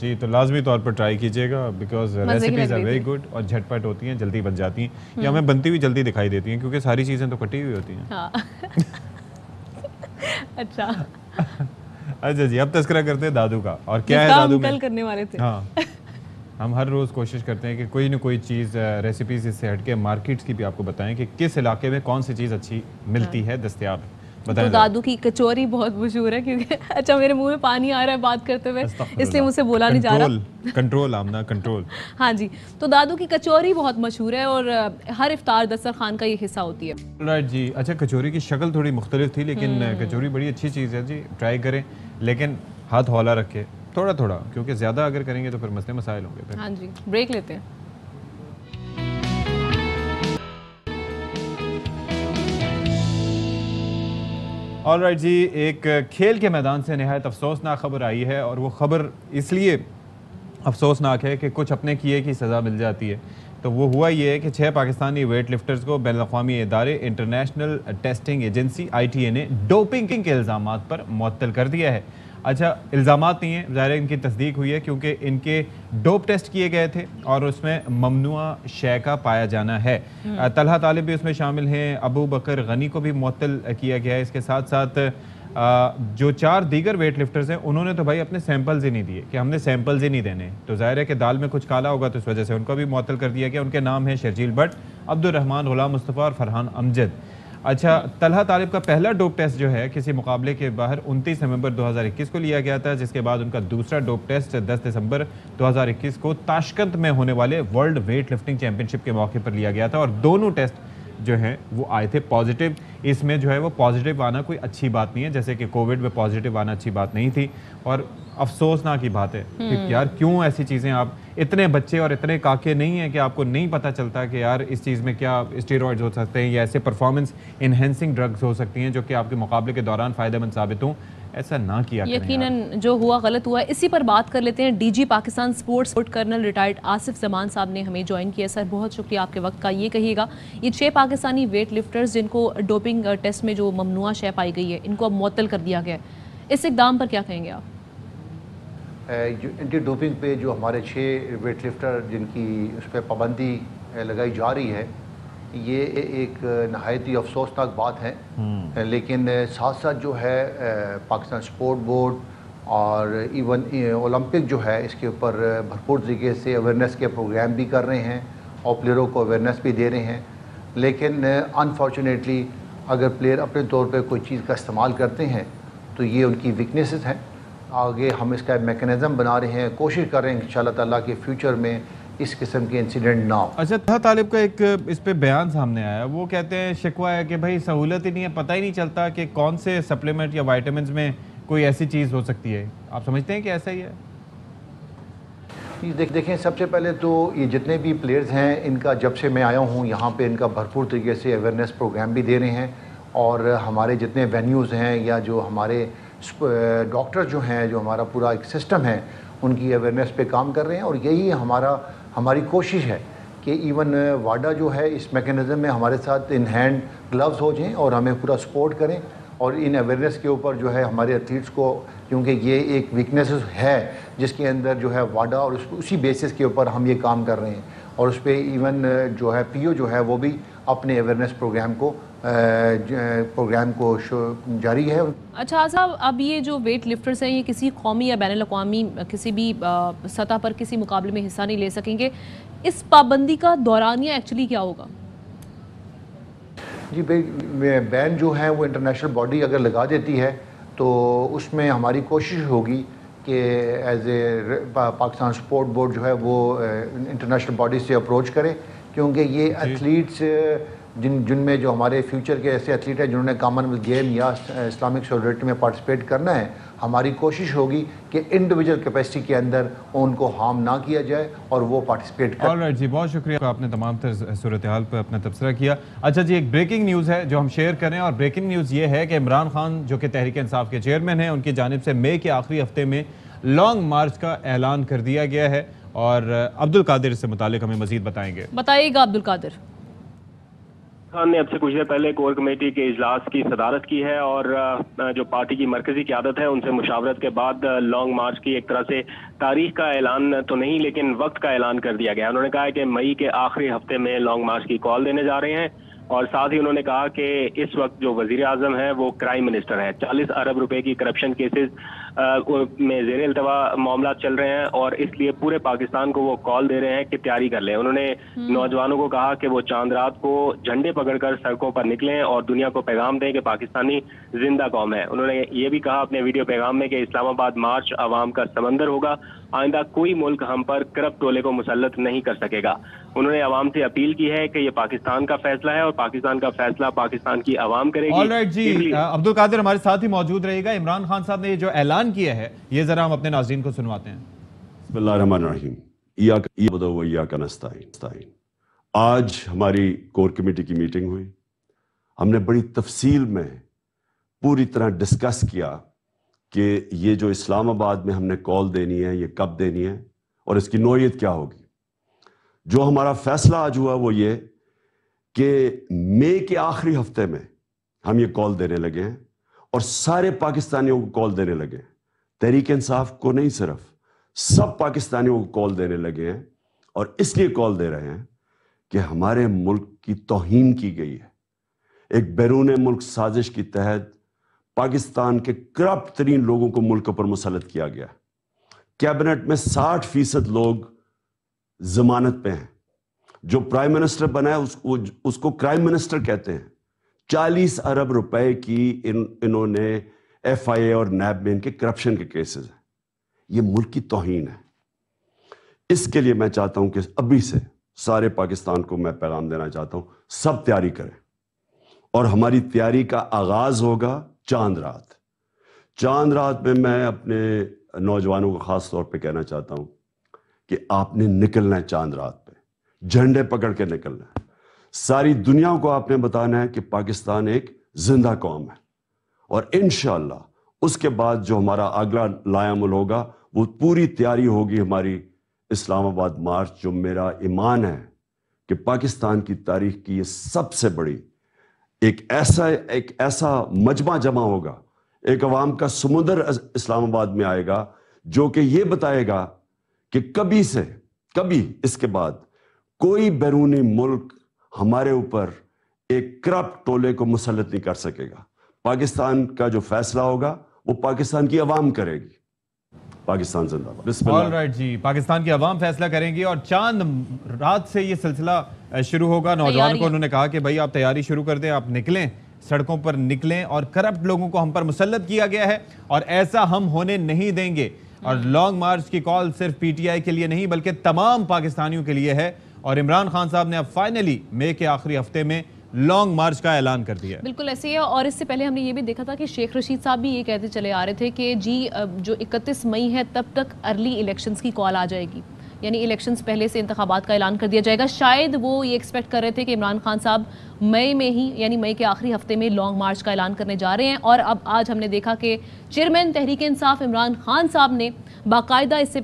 جی تو لازمی طور پر ٹرائی کیجیے گا because recipes are very good اور جھٹپٹ ہوتی ہیں, جلدی بن جاتی ہیں, یا ہمیں بنتی ہوئی جلدی دکھائی دیتی ہیں کیونکہ ساری چیزیں تو کٹی ہوئی ہوتی ہیں. اچھا اچھا جی, اب تذکرہ کرتے ہیں دادو کا. اور کیا ہے دادو میں, کل کرنے والے تھے. ہاں ہم ہر روز کوشش کرتے ہیں کہ کوئی نہ کوئی چیز ریسیپیز اس سے ہٹ کے مارکیٹس کی بھی آپ کو بتائیں کہ کس علاقے میں کون سی چیز اچھی ملتی ہے, دستیاب ہے. تو دادو کی کچوری بہت مشہور ہے کیونکہ اچھا میرے منہ میں پانی آ رہا ہے بات کرتے ہوئے, اس لیے مجھ سے بولا نہیں جا رہا. Control Amna control. ہاں جی, تو دادو کی کچوری بہت مشہور ہے اور ہر افطار دسترخوان کا یہ حصہ ہوتی ہے. رائٹ جی. اچھا کچوری کی شکل تھوڑی مختلف تھی لیکن کچوری بڑی اچھی چیز ہے جی, ٹرائی کریں لیکن ہاتھ ہولا رکھے تھوڑا تھوڑا, کیونکہ زیادہ اگر کریں گے تو پھر مسئلے مسائل ہوں گے. ہاں جی, بریک لیتے ہیں. آل رائٹ جی, ایک کھیل کے میدان سے نہایت افسوسناک خبر آئی ہے, اور وہ خبر اس لیے افسوسناک ہے کہ کچھ اپنے کیے کی سزا مل جاتی ہے. تو وہ ہوا یہ ہے کہ 6 پاکستانی ویٹ لفٹرز کو بین الاقوامی ادارے انٹرنیشنل ٹیسٹنگ ایجنسی ITA نے ڈوپنگ کے الزامات پر معطل کر دیا ہے. اچھا الزامات نہیں ہیں, ظاہر ان کی تصدیق ہوئی ہے کیونکہ ان کے ڈوپ ٹیسٹ کیے گئے تھے اور اس میں ممنوع شے کا پایا جانا ہے. طلحہ طالب بھی اس میں شامل ہیں, ابو بکر غنی کو بھی معطل کیا گیا ہے. اس کے ساتھ ساتھ جو 4 دیگر ویٹ لفٹرز ہیں انہوں نے تو بھائی اپنے سیمپلز ہی نہیں دیے کہ ہم نے سیمپلز ہی نہیں دینے, تو ظاہر ہے کہ دال میں کچھ کالا ہوگا تو اس وجہ سے ان کو بھی معطل کر دیا گیا. ان کے نام ہیں شرجیل بٹ, عبد الرحمن غلام مصطفیٰ اور فرحان امجد. اچھا طلحہ طالب کا پہلا ڈوپ ٹیسٹ جو ہے کسی مقابلے کے باہر 29 نومبر 2021 کو لیا گیا تھا, جس کے بعد ان کا دوسرا ڈوپ ٹیسٹ 10 دسمبر 2021 کو تاشقند میں ہونے والے ورلڈ ویٹ لفٹنگ چیمپئن شپ کے موقع پر لیا گیا تھا, اور دونوں ٹیسٹ جو ہیں وہ آئے تھے پازیٹیو. اس میں جو ہے وہ پازیٹیو آنا کوئی اچھی بات نہیں ہے, جیسے کہ کووڈ میں پازیٹیو آنا اچھی بات نہیں تھی. اور افسوسناک کی بات ہے کہ یار کیوں ایسی چیزیں, آپ اتنے بچے اور اتنے کاکے نہیں ہیں کہ آپ کو نہیں پتہ چلتا کہ یار اس چیز میں کیا اسٹیرائڈز ہو سکتے ہیں یا ایسے پرفارمنس انہینسنگ ڈرگز ہو سکتی ہیں جو کہ آپ کے مقابلے کے دوران فائدہ مند ثابت ہوں. ایسا نہ کیا کریں. یقیناً جو ہوا غلط ہوا. اسی پر بات کر لیتے ہیں. DG Pakistan sports colonel retired Asif Zaman صاحب نے ہمیں جوائن کیا. سر بہت شکریہ آپ کے وقت کا. یہ کہیے گا یہ 6 پاکستانی ویٹ لفٹرز جن کو ڈوپنگ ٹیسٹ میں جو ممنوع شے پائی گئی ہے ان کو اب معطل کر دیا گیا ہے, اس اقدام پر کیا کہیں گے آپ؟ اینٹی ڈوپنگ پہ جو ہمارے 6 ویٹ لفٹر جن کی اس پہ پابندی لگائی جا رہی ہے, یہ ایک نہایت ہی افسوسناک بات ہے. لیکن ساتھ ساتھ جو ہے پاکستان سپورٹ بورڈ اور ایون اولمپک جو ہے اس کے اوپر بھرپور طریقے سے اویئرنیس کے پروگرام بھی کر رہے ہیں اور پلیئروں کو اویئرنیس بھی دے رہے ہیں. لیکن انفارچونیٹلی اگر پلیئر اپنے طور پہ کوئی چیز کا استعمال کرتے ہیں تو یہ ان کی ویکنیسز ہیں. آگے ہم اس کا میکنزم بنا رہے ہیں, کوشش کر رہے ہیں انشاءاللہ تعالیٰ کہ فیوچر میں اس قسم کے انسیڈنٹ نہ ہو. اچھا طلحہ طالب کا ایک اس پہ بیان سامنے آیا, وہ کہتے ہیں شکوہ ہے کہ بھائی سہولت ہی نہیں ہے, پتہ ہی نہیں چلتا کہ کون سے سپلیمنٹ یا وائٹامنز میں کوئی ایسی چیز ہو سکتی ہے. آپ سمجھتے ہیں کہ ایسا ہی ہے؟ دیکھیں سب سے پہلے تو یہ جتنے بھی پلیئرز ہیں ان کا جب سے میں آیا ہوں یہاں پہ ان کا بھرپور طریقے سے اویئرنیس پروگرام بھی دے رہے ہیں, اور ہمارے جتنے وینیوز ہیں یا جو ہمارے ڈاکٹر جو ہیں, جو ہمارا پورا ایک سسٹم ہے, ان کی اویئرنیس پہ کام کر رہے ہیں. اور یہی ہماری کوشش ہے کہ ایون واڈا جو ہے اس میکنزم میں ہمارے ساتھ ان ہینڈ گلوز ہو جائیں اور ہمیں پورا سپورٹ کریں, اور ان اویئرنیس کے اوپر جو ہے ہمارے ایتھلیٹس کو, کیونکہ یہ ایک ویکنیس ہے جس کے اندر جو ہے واڈا, اور اسی بیسس کے اوپر ہم یہ کام کر رہے ہیں. اور اس پہ ایون جو ہے PO جو ہے وہ بھی اپنے اویئرنیس پروگرام کو جاری ہے. اچھا صاحب, اب یہ جو ویٹ لفٹرز ہیں یہ کسی قومی یا بین الاقوامی کسی بھی سطح پر کسی مقابلے میں حصہ نہیں لے سکیں گے. اس پابندی کا دورانیہ ایکچولی کیا ہوگا؟ جی بین جو ہے وہ انٹرنیشنل باڈی اگر لگا دیتی ہے تو اس میں ہماری کوشش ہوگی کہ as a Pakistan support board جو ہے وہ انٹرنیشنل باڈی سے اپروچ کرے, کیونکہ یہ ایتھلیٹس جن میں جو ہمارے فیوچر کے ایسے ایتھلیٹ ہیں جنہوں نے کامن ویلتھ گیم یا اسلامک سولیڈرٹی میں پارٹیسپیٹ کرنا ہے, ہماری کوشش ہوگی کہ انڈیویجول کیپیسٹی کے اندر ان کو ہارم نہ کیا جائے اور وہ پارٹیسپیٹ کریں. آلرائٹ جی, بہت شکریہ, آپ نے تمام تر صورتحال پر اپنا تبصرہ کیا. اچھا جی, ایک بریکنگ نیوز ہے جو ہم شیئر کریں, اور بریکنگ نیوز یہ ہے کہ عمران خان جو کہ تحریک انصاف کے چیئرمین ہیں, ان کی جانب سے مئی کے آخری ہفتے میں لانگ مارچ کا اعلان کر دیا گیا ہے. اور عبد القادر اس سے متعلق ہمیں مزید بتائیں گے. بتائیے گا عبد القادر. خان نے اب سے کچھ دیر پہلے کور کمیٹی کے اجلاس کی صدارت کی ہے اور جو پارٹی کی مرکزی قیادت ہے ان سے مشاورت کے بعد لانگ مارچ کی ایک طرح سے تاریخ کا اعلان تو نہیں لیکن وقت کا اعلان کر دیا گیا. انہوں نے کہا ہے کہ مئی کے آخری ہفتے میں لانگ مارچ کی کال دینے جا رہے ہیں اور ساتھ ہی انہوں نے کہا کہ اس وقت جو وزیر اعظم ہے وہ کرائم منسٹر ہے. 40 ارب روپے کی کرپشن کیسز میں زیر التوا معاملات چل رہے ہیں اور اس لیے پورے پاکستان کو وہ کال دے رہے ہیں کہ تیاری کر لیں. انہوں نے نوجوانوں کو کہا کہ وہ چاند رات کو جھنڈے پکڑ کر سڑکوں پر نکلیں اور دنیا کو پیغام دیں کہ پاکستانی زندہ قوم ہے. انہوں نے یہ بھی کہا اپنے ویڈیو پیغام میں کہ اسلام آباد مارچ عوام کا سمندر ہوگا, آئندہ کوئی ملک ہم پر کرپٹ ٹولے کو مسلط نہیں کر سکے گا. انہوں نے عوام سے اپیل کی ہے کہ یہ پاکستان کا فیصلہ ہے اور پاکستان کا فیصلہ پاکستان کی عوام کرے گی. آل رائٹ جی, عبد القادر ہمارے ساتھ ہی موجود رہے گا. عمران خان صاحب نے یہ جو اعلان کیا ہے یہ ذرا ہم اپنے ناظرین کو سنواتے ہیں. بسم اللہ الرحمن الرحیم. ایاک نعبد و ایاک نستعین. آج ہماری کور کمیٹی کی میٹنگ ہوئی. ہم نے بڑی تفصیل میں پوری طرح ڈسکس کیا کہ یہ جو اسلام آباد میں ہم نے کال دینی ہے یہ کب دینی ہے اور اس کی نوعیت کیا ہوگی. جو ہمارا فیصلہ آج ہوا وہ یہ کہ مئی کے آخری ہفتے میں ہم یہ کال دینے لگے ہیں اور سارے پاکستانیوں کو کال دینے لگے ہیں. تحریک انصاف کو نہیں, صرف سب پاکستانیوں کو کال دینے لگے ہیں اور اس لیے کال دے رہے ہیں کہ ہمارے ملک کی توہین کی گئی ہے. ایک بیرون ملک سازش کے تحت پاکستان کے کرپٹ ترین لوگوں کو ملک پر مسلط کیا گیا. کیبنٹ میں 60% لوگ ضمانت پہ ہیں. جو پرائم منسٹر بنا ہے اس کو کرائم منسٹر کہتے ہیں. 40 ارب روپے کی انہوں نے ایف آئی اے اور نیب میں ان کے کرپشن کے کیسز ہیں. یہ ملک کی توہین ہے. اس کے لیے میں چاہتا ہوں کہ ابھی سے سارے پاکستان کو میں پیغام دینا چاہتا ہوں, سب تیاری کریں اور ہماری تیاری کا آغاز ہوگا چاند رات. چاند رات میں میں اپنے نوجوانوں کو خاص طور پہ کہنا چاہتا ہوں کہ آپ نے نکلنا ہے چاند رات پہ, جھنڈے پکڑ کے نکلنا ہے. ساری دنیا کو آپ نے بتانا ہے کہ پاکستان ایک زندہ قوم ہے اور انشاءاللہ اس کے بعد جو ہمارا اگلا لائعمل ہوگا وہ پوری تیاری ہوگی ہماری اسلام آباد مارچ. جو میرا ایمان ہے کہ پاکستان کی تاریخ کی یہ سب سے بڑی ایک ایسا مجمع جمع ہوگا, ایک عوام کا سمندر اسلام آباد میں آئے گا جو کہ یہ بتائے گا کہ کبھی سے کبھی اس کے بعد کوئی بیرونی ملک ہمارے اوپر ایک کرپٹ ٹولے کو مسلط نہیں کر سکے گا. پاکستان کا جو فیصلہ ہوگا وہ پاکستان کی عوام کرے گی. پاکستان زندہ باد. بسم اللہ. آل رائٹ جی, پاکستان کی عوام فیصلہ کریں گی اور چاند رات سے یہ سلسلہ شروع ہوگا. نوجوان کو انہوں نے کہا کہ بھائی آپ تیاری شروع کر دیں, آپ نکلیں, سڑکوں پر نکلیں اور کرپٹ لوگوں کو ہم پر مسلط کیا گیا ہے اور ایسا ہم ہونے نہیں دیں گے. اور لانگ مارچ کی کال صرف پی ٹی آئی کے لیے نہیں بلکہ تمام پاکستانیوں کے لیے ہے اور عمران خان صاحب نے اب فائنلی مئی کے آخری ہفتے میں لانگ مارچ کا اعلان کر دیا. بالکل ایسے ہی ہے. اور اس سے پہلے ہم نے یہ بھی دیکھا تھا کہ شیخ رشید صاحب بھی یہ کہتے چلے آ رہے تھے کہ جی جو 31 مئی ہے تب تک ارلی الیکشنز کی کال آ جائے گی, یعنی الیکشنز پہلے سے انتخابات کا اعلان کر دیا جائے گا. شاید وہ یہ ایکسپیکٹ کر رہے تھے کہ عمران خان صاحب مئی میں ہی یعنی مئی کے آخری ہفتے میں لانگ مارچ کا اعلان کرنے جا رہے ہیں. اور اب آج ہم نے دیکھا کہ چیئرمین تحریک انصاف عمران خان صاحب نے باقاعدہ اس سے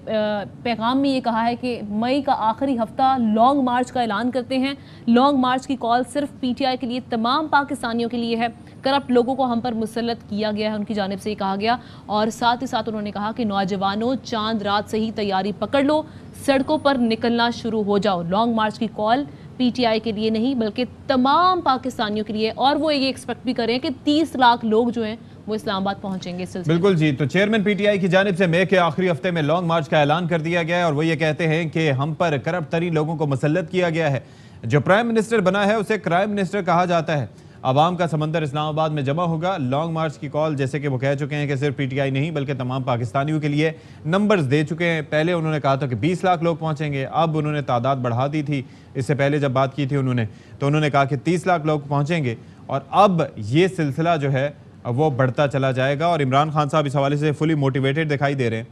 پیغام میں یہ کہا ہے کہ مئی کا آخری ہفتہ لانگ مارچ کا اعلان کرتے ہیں. لانگ مارچ کی کال صرف پی ٹی آئی کے لیے, تمام پاکستانیوں کے لیے ہے. کرپٹ لوگوں کو ہم پر مسلط کیا گیا ہے, ان کی جانب سے یہ کہا گیا. اور ساتھ ہی ساتھ انہوں نے کہا کہ نوجوانوں چاند رات سے ہی تیاری پکڑ لو, سڑکوں پر نکلنا شروع ہو جاؤ. لانگ مارچ کی کال پی ٹی آئی کے لیے نہیں بلکہ تمام پاکستانیوں کے لیے. اور وہ یہ ایکسپیکٹ بھی کریں کہ 30 لاکھ لوگ جو ہیں وہ اسلام آباد پہنچیں گے. بالکل جی, تو چیئرمین پی ٹی آئی کی جانب سے مئی کے آخری ہفتے میں لانگ مارچ کا اعلان کر دیا گیا ہے اور وہ یہ کہتے ہیں کہ ہم پر کرپٹ ترین لوگوں کو مسلط کیا گیا ہے. جو پرائم منسٹر بنا ہے اسے کرائم منسٹر کہا جاتا ہے. عوام کا سمندر اسلام آباد میں جمع ہوگا. لانگ مارچ کی کال جیسے کہ وہ کہہ چکے ہیں کہ صرف پی ٹی آئی نہیں بلکہ تمام پاکستانیوں کے لیے. نمبرز دے چکے ہیں. پہلے انہوں نے کہا تھا کہ 20 لاکھ لوگ پہنچیں گے, اب انہوں نے تعداد بڑھا دی تھی. اس سے پہلے جب بات کی تھی انہوں نے کہا کہ 30 لاکھ لوگ پہنچیں گے اور اب یہ سلسلہ جو ہے وہ بڑھتا چلا جائے گا. اور عمران خان صاحب اس حوالے سے فلی موٹیویٹڈ دکھائی دے رہے ہیں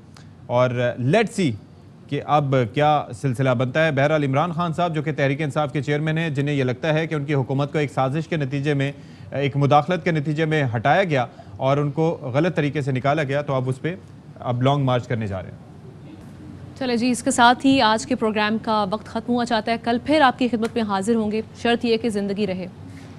اور لیٹس سی کہ اب کیا سلسلہ بنتا ہے. بہرحال عمران خان صاحب جو کہ تحریک انصاف کے چیئرمین ہیں, جنہیں یہ لگتا ہے کہ ان کی حکومت کو ایک سازش کے نتیجے میں, ایک مداخلت کے نتیجے میں ہٹایا گیا اور ان کو غلط طریقے سے نکالا گیا, تو اب اس پہ اب لانگ مارچ کرنے جا رہے ہیں. چلے جی, اس کے ساتھ ہی آج کے پروگرام کا وقت ختم ہوا چاہتا ہے. کل پھر آپ کی خدمت میں حاضر ہوں گے, شرط یہ کہ زندگی رہے.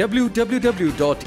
www.arYnews.tv।